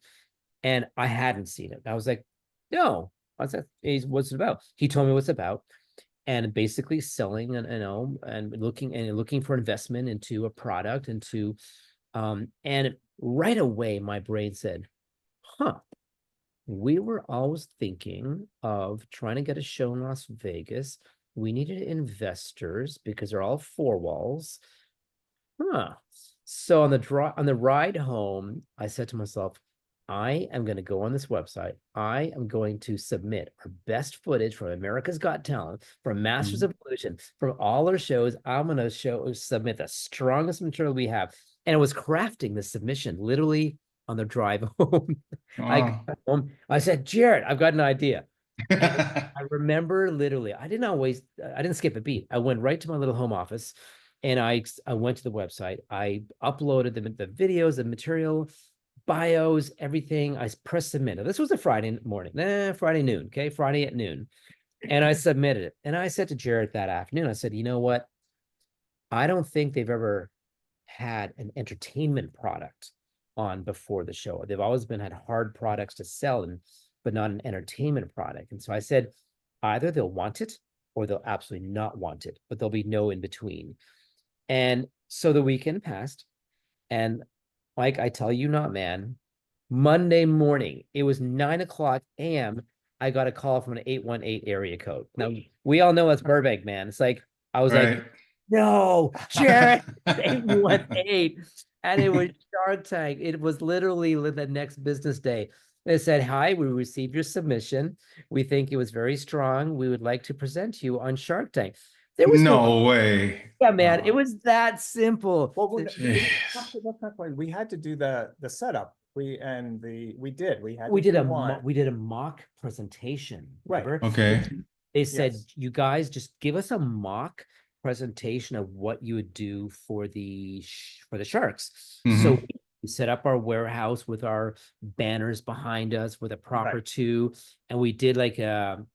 Speaker 1: And I hadn't seen it. I was like, "No." What's that? What's it about? He told me what's about, and basically selling and, you know, and looking for investment into a product, and right away my brain said, "Huh, we were always thinking of trying to get a show in Las Vegas. We needed investors because they're all four walls. Huh." So on the ride home, I said to myself, I am going to go on this website. I am going to submit our best footage from America's Got Talent, from Masters of Illusion, from all our shows. I'm going to submit the strongest material we have. And it was crafting the submission literally on the drive home. I
Speaker 2: Wow.
Speaker 1: got home. I said, "Jarrett, I've got an idea." And I remember literally, I didn't skip a beat. I went right to my little home office, and I went to the website. I uploaded the videos, the material, bios, everything. I pressed submit. Now, this was a Friday morning, Friday noon, okay, Friday at noon. And I submitted it. And I said to Jarrett that afternoon, I said, "You know what? I don't think they've ever had an entertainment product on before the show. They've always had hard products to sell, but not an entertainment product." And so I said, either they'll want it or they'll absolutely not want it, but there'll be no in between. And so the weekend passed, and Mike, I tell you not, man, Monday morning, it was 9 o'clock a.m. I got a call from an 818 area code. Now we all know that's Burbank, man. It's like, I was like,
Speaker 2: Right.
Speaker 1: "No, Jarrett, 818." And it was Shark Tank. It was literally the next business day. They said, "Hi, we received your submission. We think it was very strong. We would like to present you on Shark Tank." There was
Speaker 2: No way.
Speaker 1: yeah, man. It was that simple.
Speaker 3: Well,
Speaker 2: Jeez.
Speaker 3: that's not quite, we had to do the setup. We had
Speaker 1: We
Speaker 3: to
Speaker 1: did
Speaker 3: do one.
Speaker 1: we did a mock presentation.
Speaker 3: Right.
Speaker 1: Remember?
Speaker 2: Okay.
Speaker 1: They said,
Speaker 3: Yes.
Speaker 1: "You guys just give us a mock presentation of what you would do for the sharks.
Speaker 2: Mhm.
Speaker 1: So we set up our warehouse with our banners behind us with a proper
Speaker 3: Right.
Speaker 1: two, and we did like a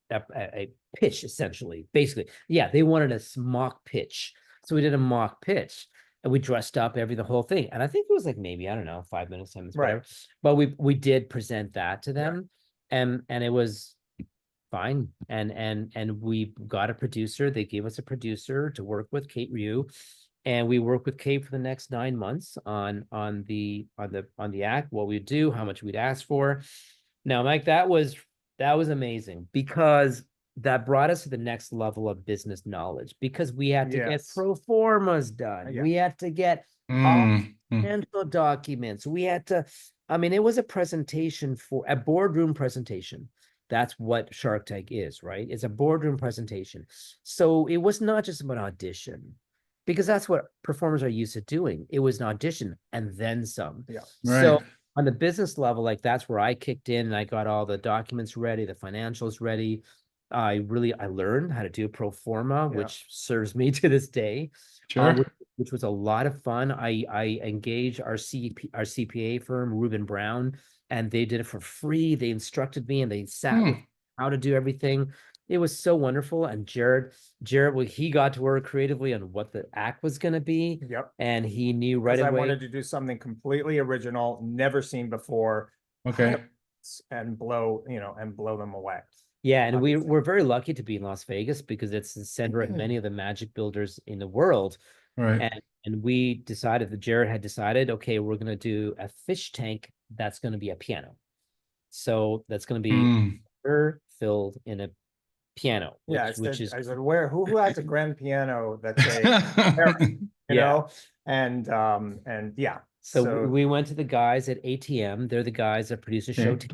Speaker 1: pitch essentially. Basically, yeah, they wanted a mock pitch, so we did a mock pitch. And we dressed up the whole thing. And I think it was like maybe, I don't know, 5 minutes, 10 minutes,
Speaker 3: Right.
Speaker 1: whatever. But we did present that to
Speaker 3: Yeah.
Speaker 1: them. And it was fine. And we got a producer. They gave us a producer to work with, Kate Ryu. And we worked with Kate for the next 9 months on the act, what we'd do, how much we'd ask for. Now, Mike, that was amazing because that brought us to the next level of business knowledge because we had to get
Speaker 3: Yes.
Speaker 1: pro formas done.
Speaker 3: Yeah.
Speaker 1: We had to get
Speaker 2: Mm, mm.
Speaker 1: financial documents. We had to, I mean, it was a presentation for a boardroom presentation. That's what Shark Tank is, right? It's a boardroom presentation. So it was not just about audition because that's what performers are used to doing. It was an audition and then some.
Speaker 3: Yeah.
Speaker 1: So
Speaker 2: Right.
Speaker 1: on the business level, like that's where I kicked in and I got all the documents ready, the financials ready. I learned how to do pro forma,
Speaker 3: Yeah.
Speaker 1: which serves me to this day.
Speaker 2: Sure.
Speaker 1: Which was a lot of fun. I engaged our CPA firm, Reuben Brown, and they did it for free. They instructed me and they sat with how to do everything. It was so wonderful. And Jarrett, well, he got to work creatively on what the act was going to be.
Speaker 3: Yep.
Speaker 1: And he knew right
Speaker 3: Because I
Speaker 1: away.
Speaker 3: wanted to do something completely original, never seen before,
Speaker 2: Okay.
Speaker 3: and blow them away.
Speaker 1: Yeah, and
Speaker 3: Obviously.
Speaker 1: we're very lucky to be in Las Vegas because it's the center of many of the magic builders in the world.
Speaker 2: Right.
Speaker 1: And we decided that Jarrett had decided, okay, we're going to do a fish tank that's going to be a piano. So that's going to be
Speaker 2: Mm.
Speaker 1: filled in a piano,
Speaker 3: Yeah,
Speaker 1: which is
Speaker 3: I said, who has a grand piano that's a you
Speaker 1: Yeah.
Speaker 3: know, and yeah.
Speaker 1: so we went to the guys at ATM. They're the guys that produce the show.
Speaker 2: Okay.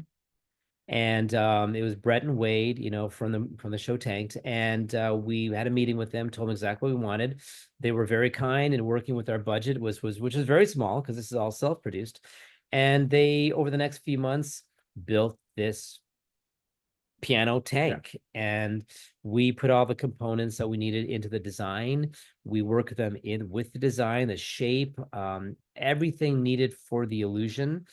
Speaker 1: And it was Brett and Wade, from the show Tanked, and we had a meeting with them, told them exactly what we wanted. They were very kind and working with our budget, which was very small because this is all self-produced. And they, over the next few months, built this piano tank, and we put all the components that we needed into the design. We worked them in with the design, the shape, everything needed for the illusion.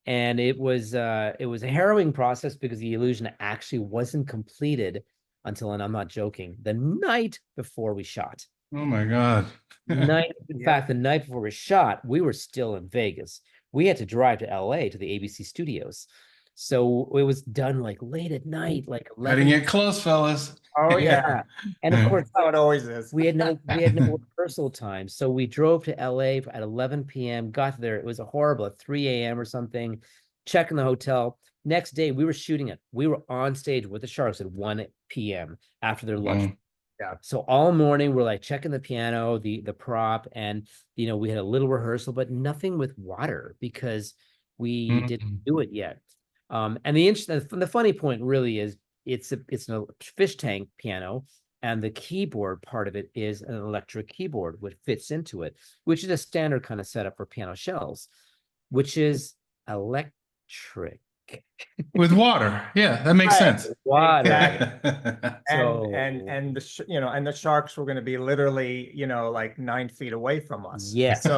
Speaker 1: And it was a harrowing process because the illusion actually wasn't completed until, and I'm not joking, the night before we shot.
Speaker 2: Oh my God.
Speaker 1: In fact, the night before we shot, we were still in Vegas. We had to drive to LA to the ABC studios. So it was done like late at night, like 11.
Speaker 2: Cutting it close, fellas.
Speaker 3: Oh
Speaker 1: Yeah. And of course,
Speaker 3: how it always is.
Speaker 1: we had no rehearsal time. So we drove to LA at 11 p.m., got there. It was horrible at 3 a.m. or something, checking the hotel. Next day, we were shooting it. We were on stage with the Sharks at 1 p.m. after their lunch.
Speaker 3: Yeah.
Speaker 1: So all morning, we're like checking the piano, the prop, and, we had a little rehearsal, but nothing with water because we didn't do it yet. And the funny point really is it's a fish tank piano. And the keyboard part of it is an electric keyboard, which fits into it, which is a standard kind of setup for piano shells, which is electric.
Speaker 2: With water. Yeah, that makes sense.
Speaker 1: Water.
Speaker 3: And the Sharks were going to be literally, like 9 feet away from us.
Speaker 1: Yeah.
Speaker 3: So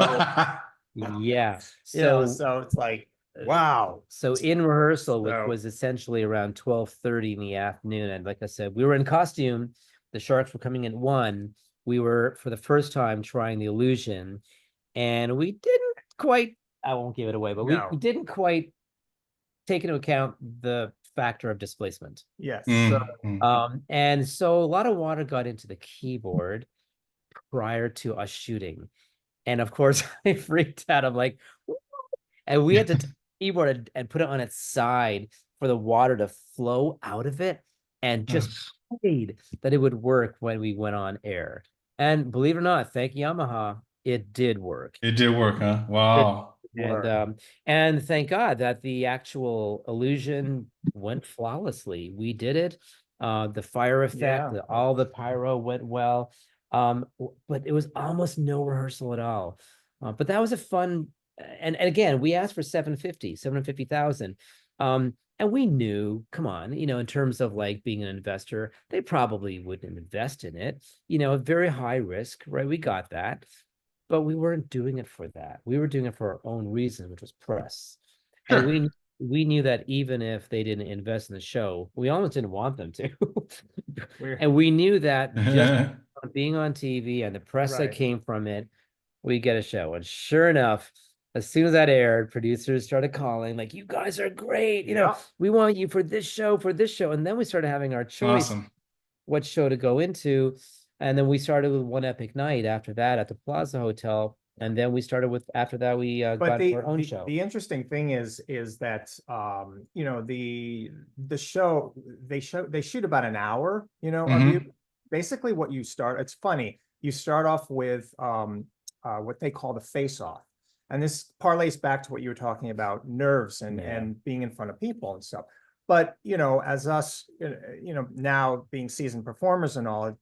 Speaker 1: yeah.
Speaker 3: so it's like, wow.
Speaker 1: So in rehearsal, which
Speaker 3: So-
Speaker 1: was essentially around 12:30 in the afternoon, and like I said, we were in costume. The Sharks were coming in 1. We were, for the first time, trying the illusion, and we didn't quite, I won't give it away, but
Speaker 3: No.
Speaker 1: we didn't quite take into account the factor of displacement.
Speaker 3: Yes.
Speaker 1: And so a lot of water got into the keyboard prior to us shooting. And of course, I freaked out. I'm like, "Whoa." And we had to take the keyboard and put it on its side for the water to flow out of it, and just prayed that it would work when we went on air. And believe it or not, thank Yamaha, it did work.
Speaker 2: It did work, huh? Wow.
Speaker 1: And thank God that the actual illusion went flawlessly. We did it. The fire effect, all the pyro went well. But it was almost no rehearsal at all. But that was a fun, and again, we asked for 750,000. And we knew, come on, in terms of like being an investor, they probably wouldn't invest in it, very high risk, right? We got that, but we weren't doing it for that. We were doing it for our own reason, which was press. And
Speaker 2: Sure.
Speaker 1: we knew that even if they didn't invest in the show, we almost didn't want them to. And we knew that just being on TV and the press that
Speaker 3: Right.
Speaker 1: came from it, we get a show. And sure enough, as soon as that aired, producers started calling, like, you guys are great.
Speaker 3: Yeah.
Speaker 1: We want you for this show, for this show. And then we started having our choice
Speaker 2: Awesome.
Speaker 1: what show to go into. And then we started with One Epic Night after that at the Plaza Hotel. And then we started with, after that, we
Speaker 3: But
Speaker 1: got our own show.
Speaker 3: the interesting thing is that the show they shoot about an hour, of you. Basically what you start, it's funny, you start off with what they call the face off. And this parlays back to what you were talking about, nerves and being in front of people and stuff. But as us, now being seasoned performers and all, it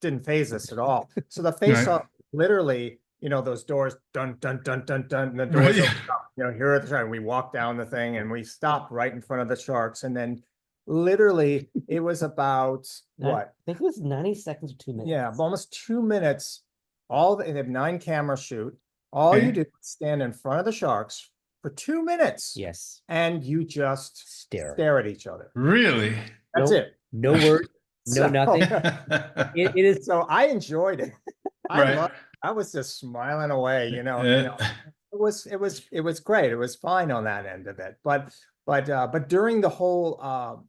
Speaker 3: didn't phase us at all. So the face off, literally, those doors, dun, dun, dun, dun, dun, and the doors open up, here at the time, we walk down the thing and we stop right in front of the sharks. And then literally it was about what?
Speaker 1: I think it was 90 seconds or 2 minutes.
Speaker 3: Yeah, almost 2 minutes. They have 9 camera shoot. All you do is stand in front of the sharks for 2 minutes.
Speaker 1: Yes.
Speaker 3: And you just stare at each other.
Speaker 2: Really?
Speaker 3: That's it.
Speaker 1: No word, no nothing. It is.
Speaker 3: So I enjoyed it.
Speaker 2: Right.
Speaker 3: I was just smiling away, It was great. It was fine on that end of it. But during the whole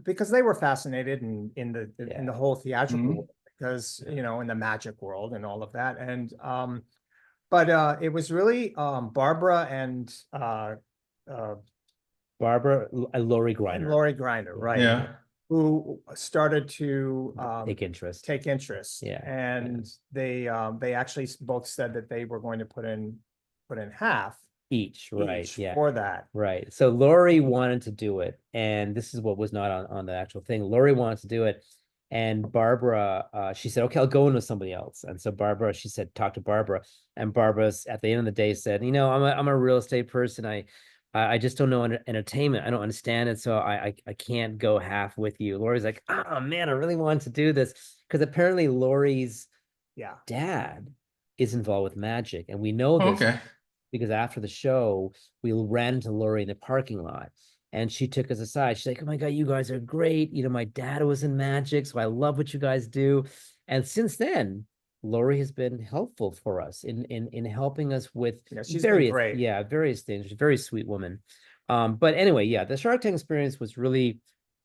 Speaker 3: because they were fascinated in the whole theatrical world, because in the magic world and all of that. And but it was really Barbara and
Speaker 1: Lori Griner.
Speaker 3: Lori Griner, right?
Speaker 2: Yeah.
Speaker 3: Who started to
Speaker 1: take interest.
Speaker 3: Yeah. And they actually both said that they were going to put in half
Speaker 1: each, right? Yeah.
Speaker 3: For that.
Speaker 1: Right. So Lori wanted to do it, and this is what was not on the actual thing. Lori wanted to do it, and Barbara, she said, okay, I'll go in with somebody else. And so Barbara, she said, talk to Barbara. And Barbara's at the end of the day said, I'm a real estate person. I just don't know entertainment. I don't understand it. So I can't go half with you. Lori's like, oh man, I really want to do this. Because apparently Lori's dad is involved with magic. And we know this because after the show, we ran into Lori in the parking lot. And she took us aside. She's like, oh my God, you guys are great. My dad was in magic, so I love what you guys do. And since then, Lori has been helpful for us in helping us with various things. She's a very sweet woman. But anyway, the Shark Tank experience was really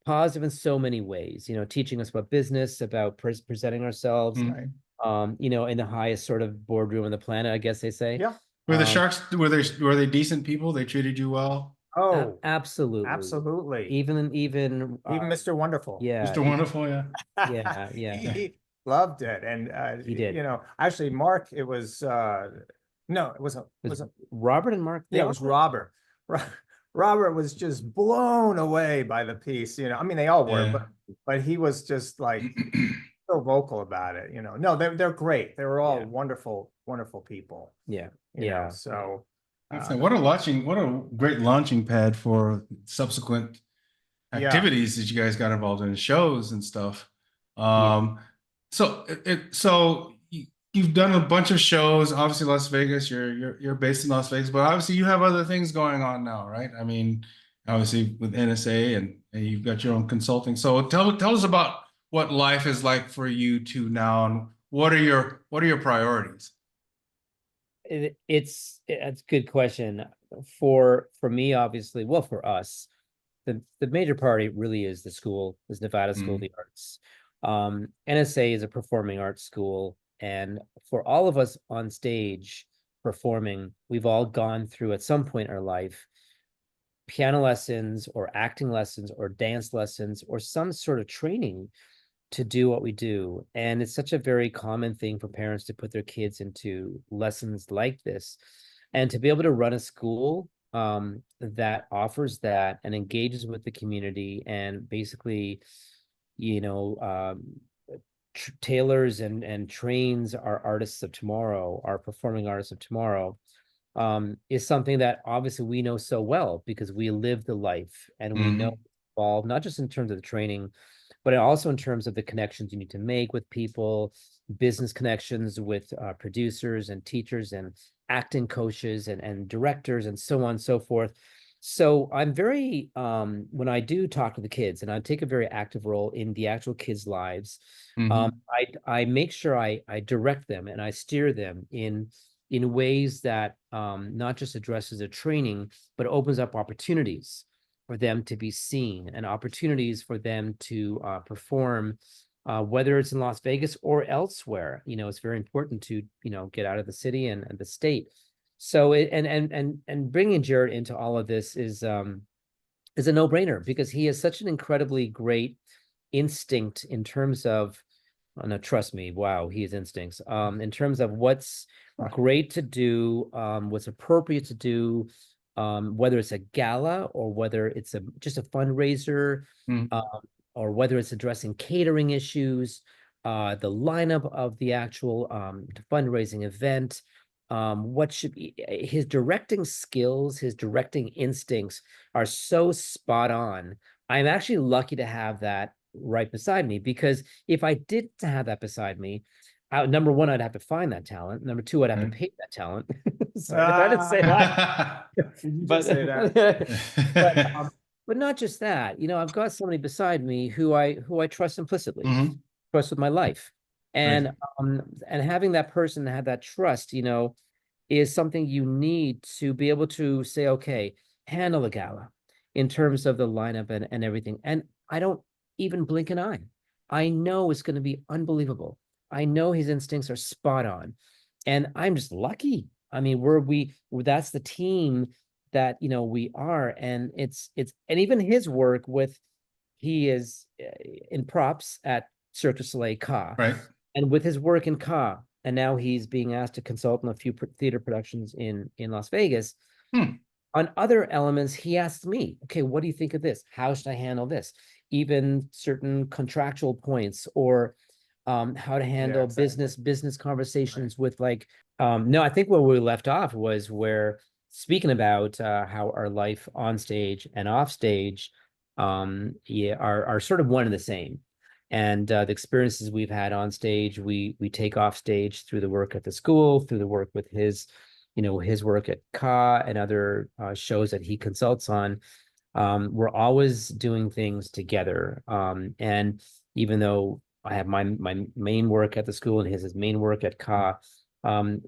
Speaker 1: positive in so many ways, teaching us about business, about presenting ourselves, in the highest sort of boardroom on the planet, I guess they say.
Speaker 3: Yeah.
Speaker 2: Were the sharks, were they decent people? They treated you well?
Speaker 3: Oh,
Speaker 1: absolutely. Even
Speaker 3: Mr. Wonderful.
Speaker 1: Yeah.
Speaker 2: Mr. Wonderful,
Speaker 1: yeah.
Speaker 3: He loved it. And
Speaker 1: he did.
Speaker 3: Actually Mark, it was no, it wasn't
Speaker 1: Robert and Mark.
Speaker 3: Yeah, it was Robert. Robert was just blown away by the piece. I mean, they all were, but he was just like so vocal about it. No, they're great. They were all wonderful people.
Speaker 1: Yeah.
Speaker 3: So
Speaker 2: what a great launching pad for subsequent activities that you guys got involved in, shows and stuff. So you've done a bunch of shows. Obviously, Las Vegas. You're based in Las Vegas, but obviously you have other things going on now, right? I mean, obviously with NSA and you've got your own consulting. So tell us about what life is like for you two now, and what are your priorities?
Speaker 1: It's a good question. For me, obviously, well, for us, the major priority really is Nevada School of the Arts. NSA is a performing arts school, and for all of us on stage performing, we've all gone through at some point in our life piano lessons or acting lessons or dance lessons or some sort of training to do what we do. And it's such a very common thing for parents to put their kids into lessons like this, and to be able to run a school that offers that and engages with the community and basically, tailors and trains our artists of tomorrow, our performing artists of tomorrow. is something that obviously we know so well because we live the life and we know involved, not just in terms of the training, but also in terms of the connections you need to make with people, business connections with producers and teachers and acting coaches and directors and so on and so forth. So I'm very, when I do talk to the kids, and I take a very active role in the actual kids' lives, I make sure I direct them and I steer them in ways that not just addresses a training, but opens up opportunities for them to be seen and opportunities for them to perform, whether it's in Las Vegas or elsewhere. It's very important to, get out of the city and the state. So and bringing Jarrett into all of this is a no-brainer because he has such an incredibly great instinct in terms of, oh, no, trust me, wow, he has instincts. In terms of what's great to do, what's appropriate to do, whether it's a gala or whether it's just a fundraiser, or whether it's addressing catering issues, the lineup of the actual fundraising event, what should be his directing skills, his directing instincts are so spot on. I'm actually lucky to have that right beside me because if I didn't have that beside me, number one, I'd have to find that talent. Number two, I'd have to pay that talent. Sorry, I didn't say that.
Speaker 3: But say that.
Speaker 1: But not just that. I've got somebody beside me who I trust implicitly, trust with my life, and having that person have that trust, is something you need to be able to say, okay, handle a gala in terms of the lineup and everything. And I don't even blink an eye. I know it's going to be unbelievable. I know his instincts are spot on. And I'm just lucky. I mean, that's the team that, we are. And and even his work he is in props at Cirque du Soleil Ka.
Speaker 2: Right.
Speaker 1: And with his work in Ka, and now he's being asked to consult on a few theater productions in Las Vegas. On other elements, he asks me, okay, what do you think of this? How should I handle this? Even certain contractual points or how to handle business conversations with no, I think where we left off was where speaking about how our life on stage and off stage are sort of one and the same. And the experiences we've had on stage, we take off stage through the work at the school, through the work with his work at Ka and other shows that he consults on. We're always doing things together. And even though I have my main work at the school and his main work at Ka,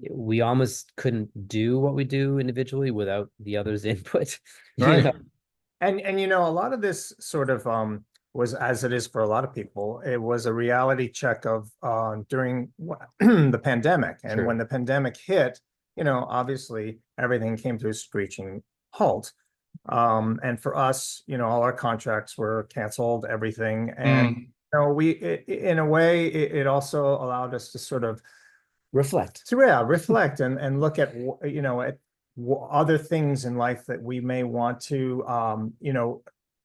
Speaker 1: we almost couldn't do what we do individually without the other's input.
Speaker 2: Right.
Speaker 3: And a lot of this sort of was, as it is for a lot of people, it was a reality check of during the pandemic. And when the pandemic hit, obviously everything came to a screeching halt. And for us, all our contracts were canceled, everything. And in a way, it also allowed us to sort of
Speaker 1: reflect
Speaker 3: and look at at other things in life that we may want to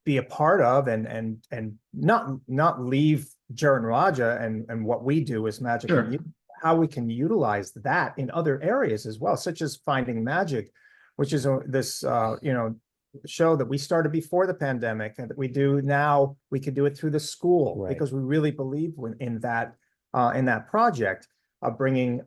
Speaker 3: be a part of and not leave Jarrett Raja and what we do as magic, and how we can utilize that in other areas as well, such as Finding Magic, which is this show that we started before the pandemic and that we do now. We could do it through the school because we really believe in that project of bringing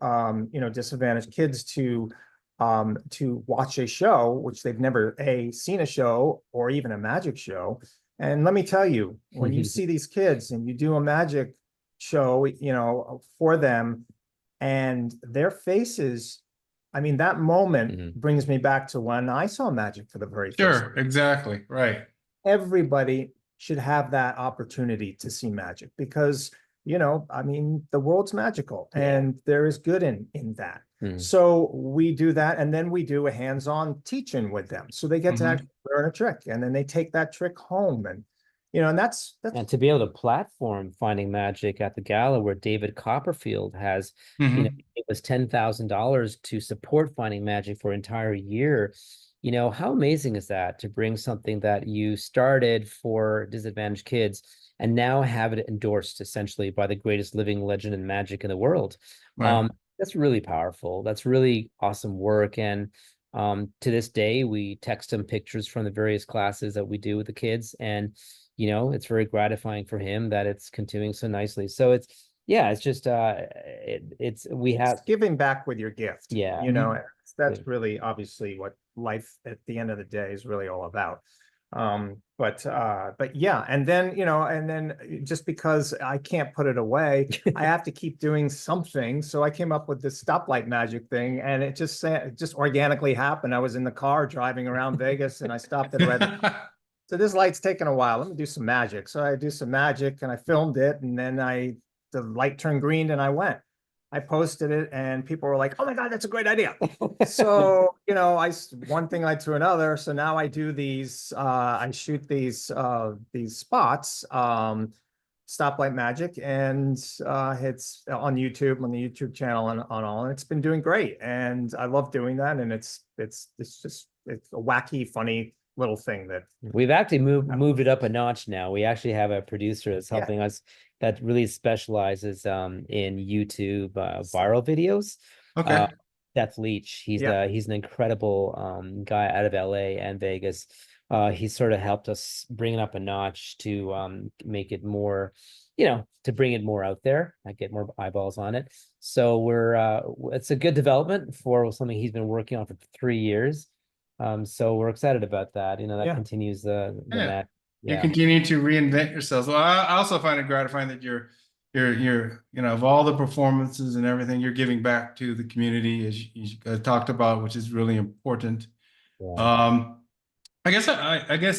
Speaker 3: disadvantaged kids to watch a show which they've never seen a show or even a magic show. And let me tell you, when you see these kids and you do a magic show for them and their faces, I mean, that moment brings me back to when I saw magic for the very first time.
Speaker 2: Exactly. Right.
Speaker 3: Everybody should have that opportunity to see magic because, I mean, the world's magical and there is good in that. So we do that. And then we do a hands-on teaching with them. So they get to actually learn a trick and then they take that trick home. And, and that's
Speaker 1: and to be able to platform Finding Magic at the gala where David Copperfield has, it was $10,000 to support Finding Magic for an entire year. How amazing is that to bring something that you started for disadvantaged kids and now have it endorsed essentially by the greatest living legend in magic in the world. That's really powerful. That's really awesome work. And To this day, we text him pictures from the various classes that we do with the kids, and it's very gratifying for him that it's continuing so nicely. So it's just we
Speaker 3: It's
Speaker 1: have
Speaker 3: giving back with your gift.
Speaker 1: Yeah.
Speaker 3: That's
Speaker 1: Yeah.
Speaker 3: really obviously what life at the end of the day is really all about. But yeah, and then just because I can't put it away, I have to keep doing something. So I came up with this stoplight magic thing, and it just organically happened. I was in the car driving around Vegas, and I stopped at a red. So this light's taking a while. Let me do some magic. So I do some magic, and I filmed it, and then the light turned green, and I went. I posted it, and people were like, "Oh my God, that's a great idea." So, one thing led to another. So now I do I shoot these spots, stoplight magic, and it's on YouTube, on the YouTube channel, and on all, and it's been doing great. And I love doing that. And it's a wacky, funny little thing that
Speaker 1: We've actually moved it up a notch now. We actually have a producer that's helping us that really specializes in YouTube viral videos.
Speaker 2: Okay.
Speaker 1: Seth Leach. He's an incredible guy out of LA and Vegas. He sort of helped us bring it up a notch to make it more, to bring it more out there, get more eyeballs on it. So it's a good development for something he's been working on for 3 years. So we're excited about that. That continues the net.
Speaker 2: You continue to reinvent yourselves. Well, I also find it gratifying that you're of all the performances and everything, you're giving back to the community, as you talked about, which is really important.
Speaker 1: Yeah.
Speaker 2: I guess,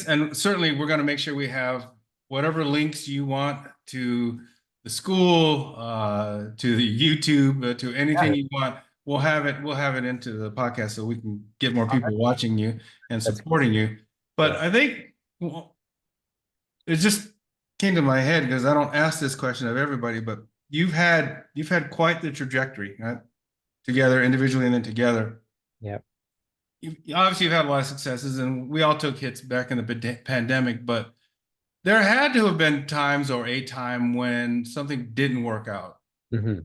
Speaker 2: and certainly we're going to make sure we have whatever links you want to the school, to the YouTube, to anything you want. We'll have it into the podcast so we can get more people watching you and supporting you. But I think it just came to my head because I don't ask this question of everybody, but you've had quite the trajectory, right? Together, individually, and then together.
Speaker 1: Yeah.
Speaker 2: Obviously, you've had a lot of successes, and we all took hits back in the pandemic, but there had to have been times or a time when something didn't work out.
Speaker 1: Mm-hmm.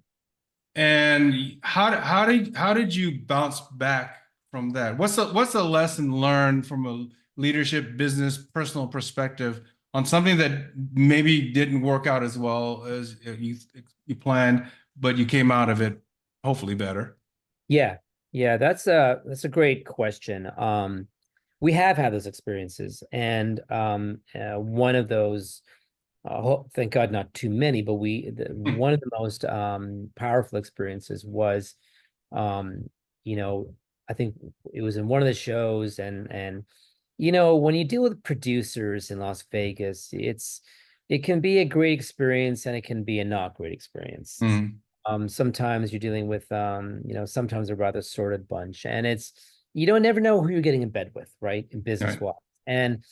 Speaker 2: And how did you bounce back from that? What's the lesson learned from a leadership, business, personal perspective on something that maybe didn't work out as well as you planned, but you came out of it hopefully better?
Speaker 1: Yeah. That's a great question. We have had those experiences, and one of those, thank God, not too many, but one of the most powerful experiences was, I think it was in one of the shows, and when you deal with producers in Las Vegas, it can be a great experience and it can be a not great experience. Sometimes you're dealing with sometimes a rather sordid bunch, and you don't never know who you're getting in bed with, right? In business wise. And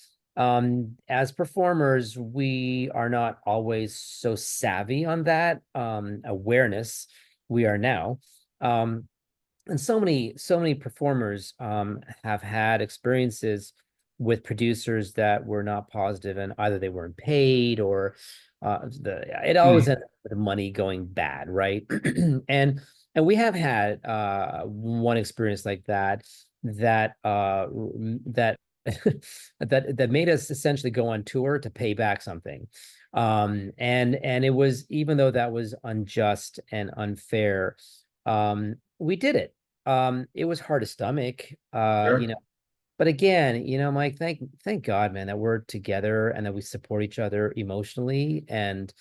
Speaker 1: as performers, we are not always so savvy on that awareness. We are now. And so many performers have had experiences with producers that were not positive, and either they weren't paid or it always ended up with money going bad, right? and we have had one experience like that that that made us essentially go on tour to pay back something. And it was, even though that was unjust and unfair, we did it. It was hard to stomach, but again, Mike, thank God, man, that we're together and that we support each other emotionally and,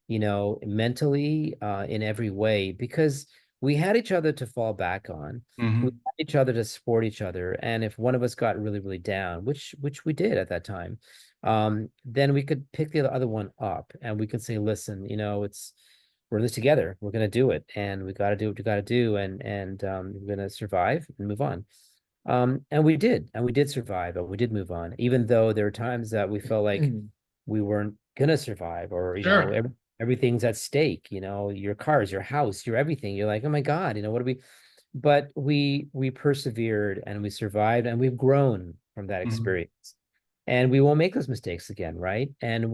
Speaker 1: mentally, in every way, because we had each other to fall back on. We had each other to support each other. And if one of us got really, really down, which we did at that time, then we could pick the other one up and we could say, listen, we're in this together. We're going to do it, and we got to do what we got to do. And we're going to survive and move on. And we did survive, and we did move on, even though there were times that we felt like we weren't going to survive, or, everything's at stake, your cars, your house, your everything. You're like, oh my God, what do we, but we persevered and we survived, and we've grown from that experience, and we won't make those mistakes again. Right. And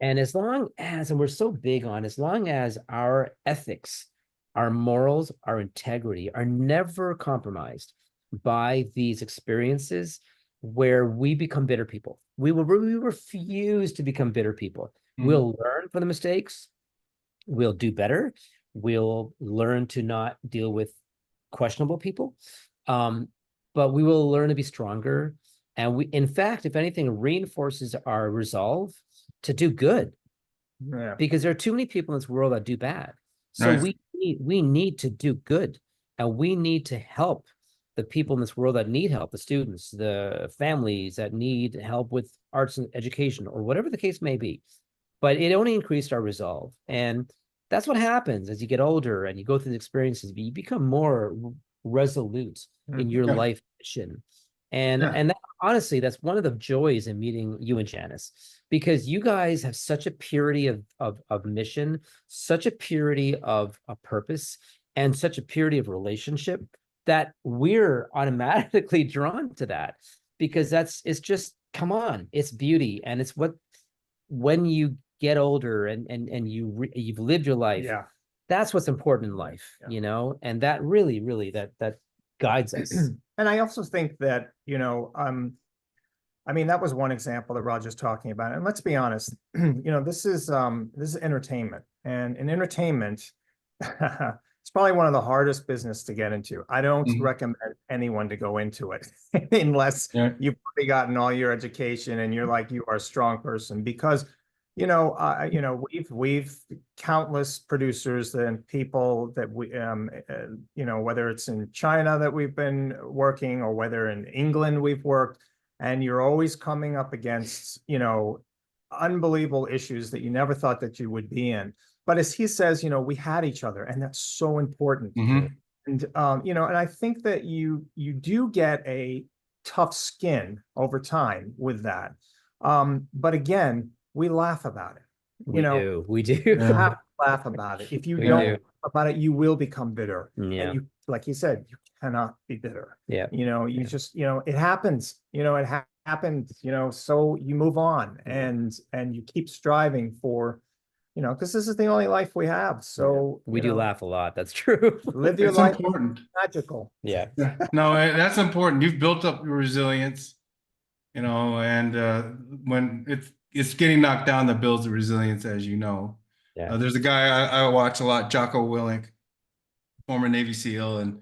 Speaker 1: and as long as, and we're so big on, as long as our ethics, our morals, our integrity are never compromised, by these experiences where we become bitter people. We refuse to become bitter people. We'll learn from the mistakes. We'll do better. We'll learn to not deal with questionable people. But we will learn to be stronger. And we, in fact, if anything, reinforces our resolve to do good.
Speaker 3: Yeah.
Speaker 1: Because there are too many people in this world that do bad. So
Speaker 2: Right.
Speaker 1: we need to do good, and we need to help the people in this world that need help, the students, the families that need help with arts and education, or whatever the case may be. But it only increased our resolve. And that's what happens as you get older and you go through the experiences, you become more resolute in your
Speaker 2: Yeah.
Speaker 1: life mission. And
Speaker 2: Yeah.
Speaker 1: and that, honestly, that's one of the joys in meeting you and Janice, because you guys have such a purity of mission, such a purity of a purpose, and such a purity of relationship that we're automatically drawn to that, because it's just, come on, it's beauty. And it's what, when you get older and you've lived your life,
Speaker 3: Yeah.
Speaker 1: that's what's important in life,
Speaker 3: Yeah.
Speaker 1: and that really that guides us.
Speaker 3: And I also think that, I mean, that was one example that Roger's talking about. And let's be honest, this is entertainment. And in entertainment, it's probably one of the hardest business to get into. I don't recommend anyone to go into it unless you've already gotten all your education and you're like, you are a strong person, because we've countless producers and people that we, whether it's in China that we've been working, or whether in England we've worked, and you're always coming up against, unbelievable issues that you never thought that you would be in. But as he says, we had each other, and that's so important. And and I think that you do get a tough skin over time with that. But again, we laugh about it.
Speaker 1: We do.
Speaker 3: You have to laugh about it. If you don't laugh about it, you will become bitter.
Speaker 1: Yeah.
Speaker 3: And you, like you said, you cannot be bitter.
Speaker 1: Yeah.
Speaker 3: You just, it happens. It happened. So you move on, and you keep striving for, because this is the only life we have. So
Speaker 1: we do laugh a lot. That's true.
Speaker 3: Live your life. Important. Magical.
Speaker 1: Yeah.
Speaker 2: No, that's important. You've built up your resilience, and when it's getting knocked down that builds the resilience, as you know.
Speaker 1: Yeah.
Speaker 2: There's a guy I watch a lot, Jocko Willink, former Navy SEAL, and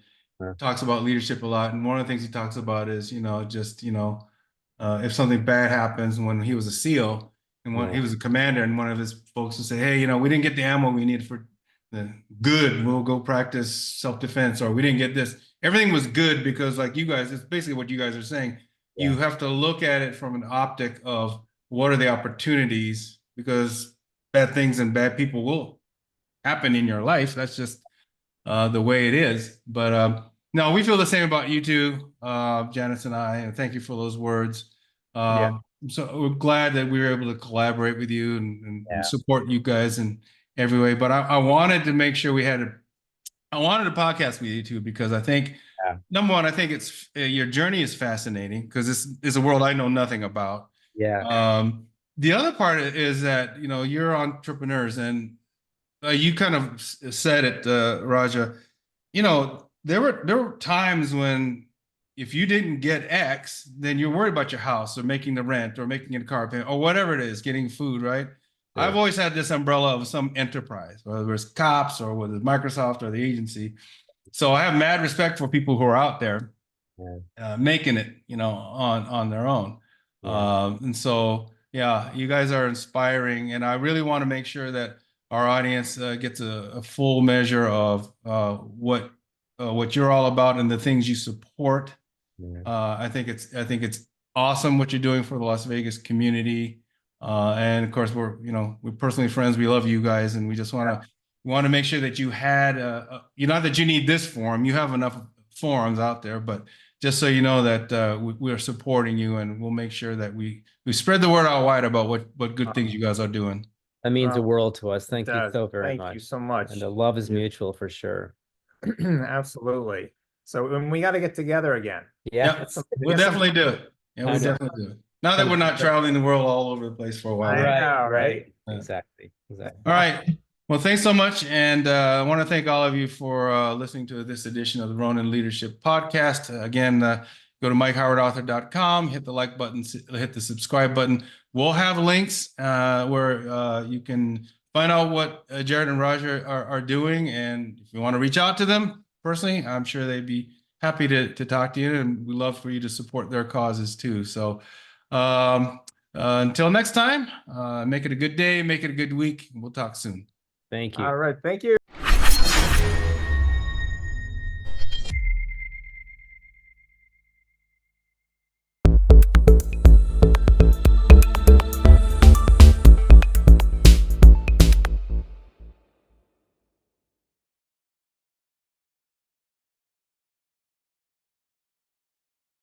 Speaker 2: talks about leadership a lot. And one of the things he talks about is, if something bad happens, when he was a SEAL and when he was a commander, and one of his folks would say, hey, we didn't get the ammo we needed for the good, we'll go practice self-defense, or we didn't get this. Everything was good because, like you guys, it's basically what you guys are saying. You have to look at it from an optic of what are the opportunities, because bad things and bad people will happen in your life. That's just the way it is. But no, we feel the same about you two, Janice and I, and thank you for those words. So we're glad that we were able to collaborate with you and support you guys in every way. But I wanted to make sure I wanted a podcast with you two, because I think, number one, I think it's your journey is fascinating, because this is a world I know nothing about. The other part is that, you're entrepreneurs, and you kind of said it, Raja, there were times when if you didn't get X, then you're worried about your house or making the rent or making a car payment or whatever it is, getting food, right? I've always had this umbrella of some enterprise, whether it's cops or whether it's Microsoft or the agency. So I have mad respect for people who are out there making it, on their own. And so, you guys are inspiring, and I really want to make sure that our audience gets a full measure of what you're all about and the things you support. I think it's awesome what you're doing for the Las Vegas community. And of course, we're personally friends. We love you guys, and we just want to make sure that you had not that you need this forum. You have enough forums out there, but just so you know that we are supporting you, and we'll make sure that we spread the word out wide about what good things you guys are doing.
Speaker 1: That means the world to us. Thank you so very much.
Speaker 3: Thank you so much.
Speaker 1: And the love is mutual for sure.
Speaker 3: Absolutely. So when we got to get together again.
Speaker 2: We'll definitely do it. We'll definitely do it. Now that we're not traveling the world all over the place for a while.
Speaker 3: Right.
Speaker 1: Exactly.
Speaker 2: All right. Well, thanks so much. And I want to thank all of you for listening to this edition of the Ronin Leadership Podcast. Again, go to mikehowardauthor.com, hit the like button, hit the subscribe button. We'll have links where you can find out what Jarrett and Raja are doing. And if you want to reach out to them personally, I'm sure they'd be happy to talk to you. And we love for you to support their causes too. So until next time, make it a good day, make it a good week. We'll talk soon.
Speaker 1: Thank you.
Speaker 3: All right, thank you.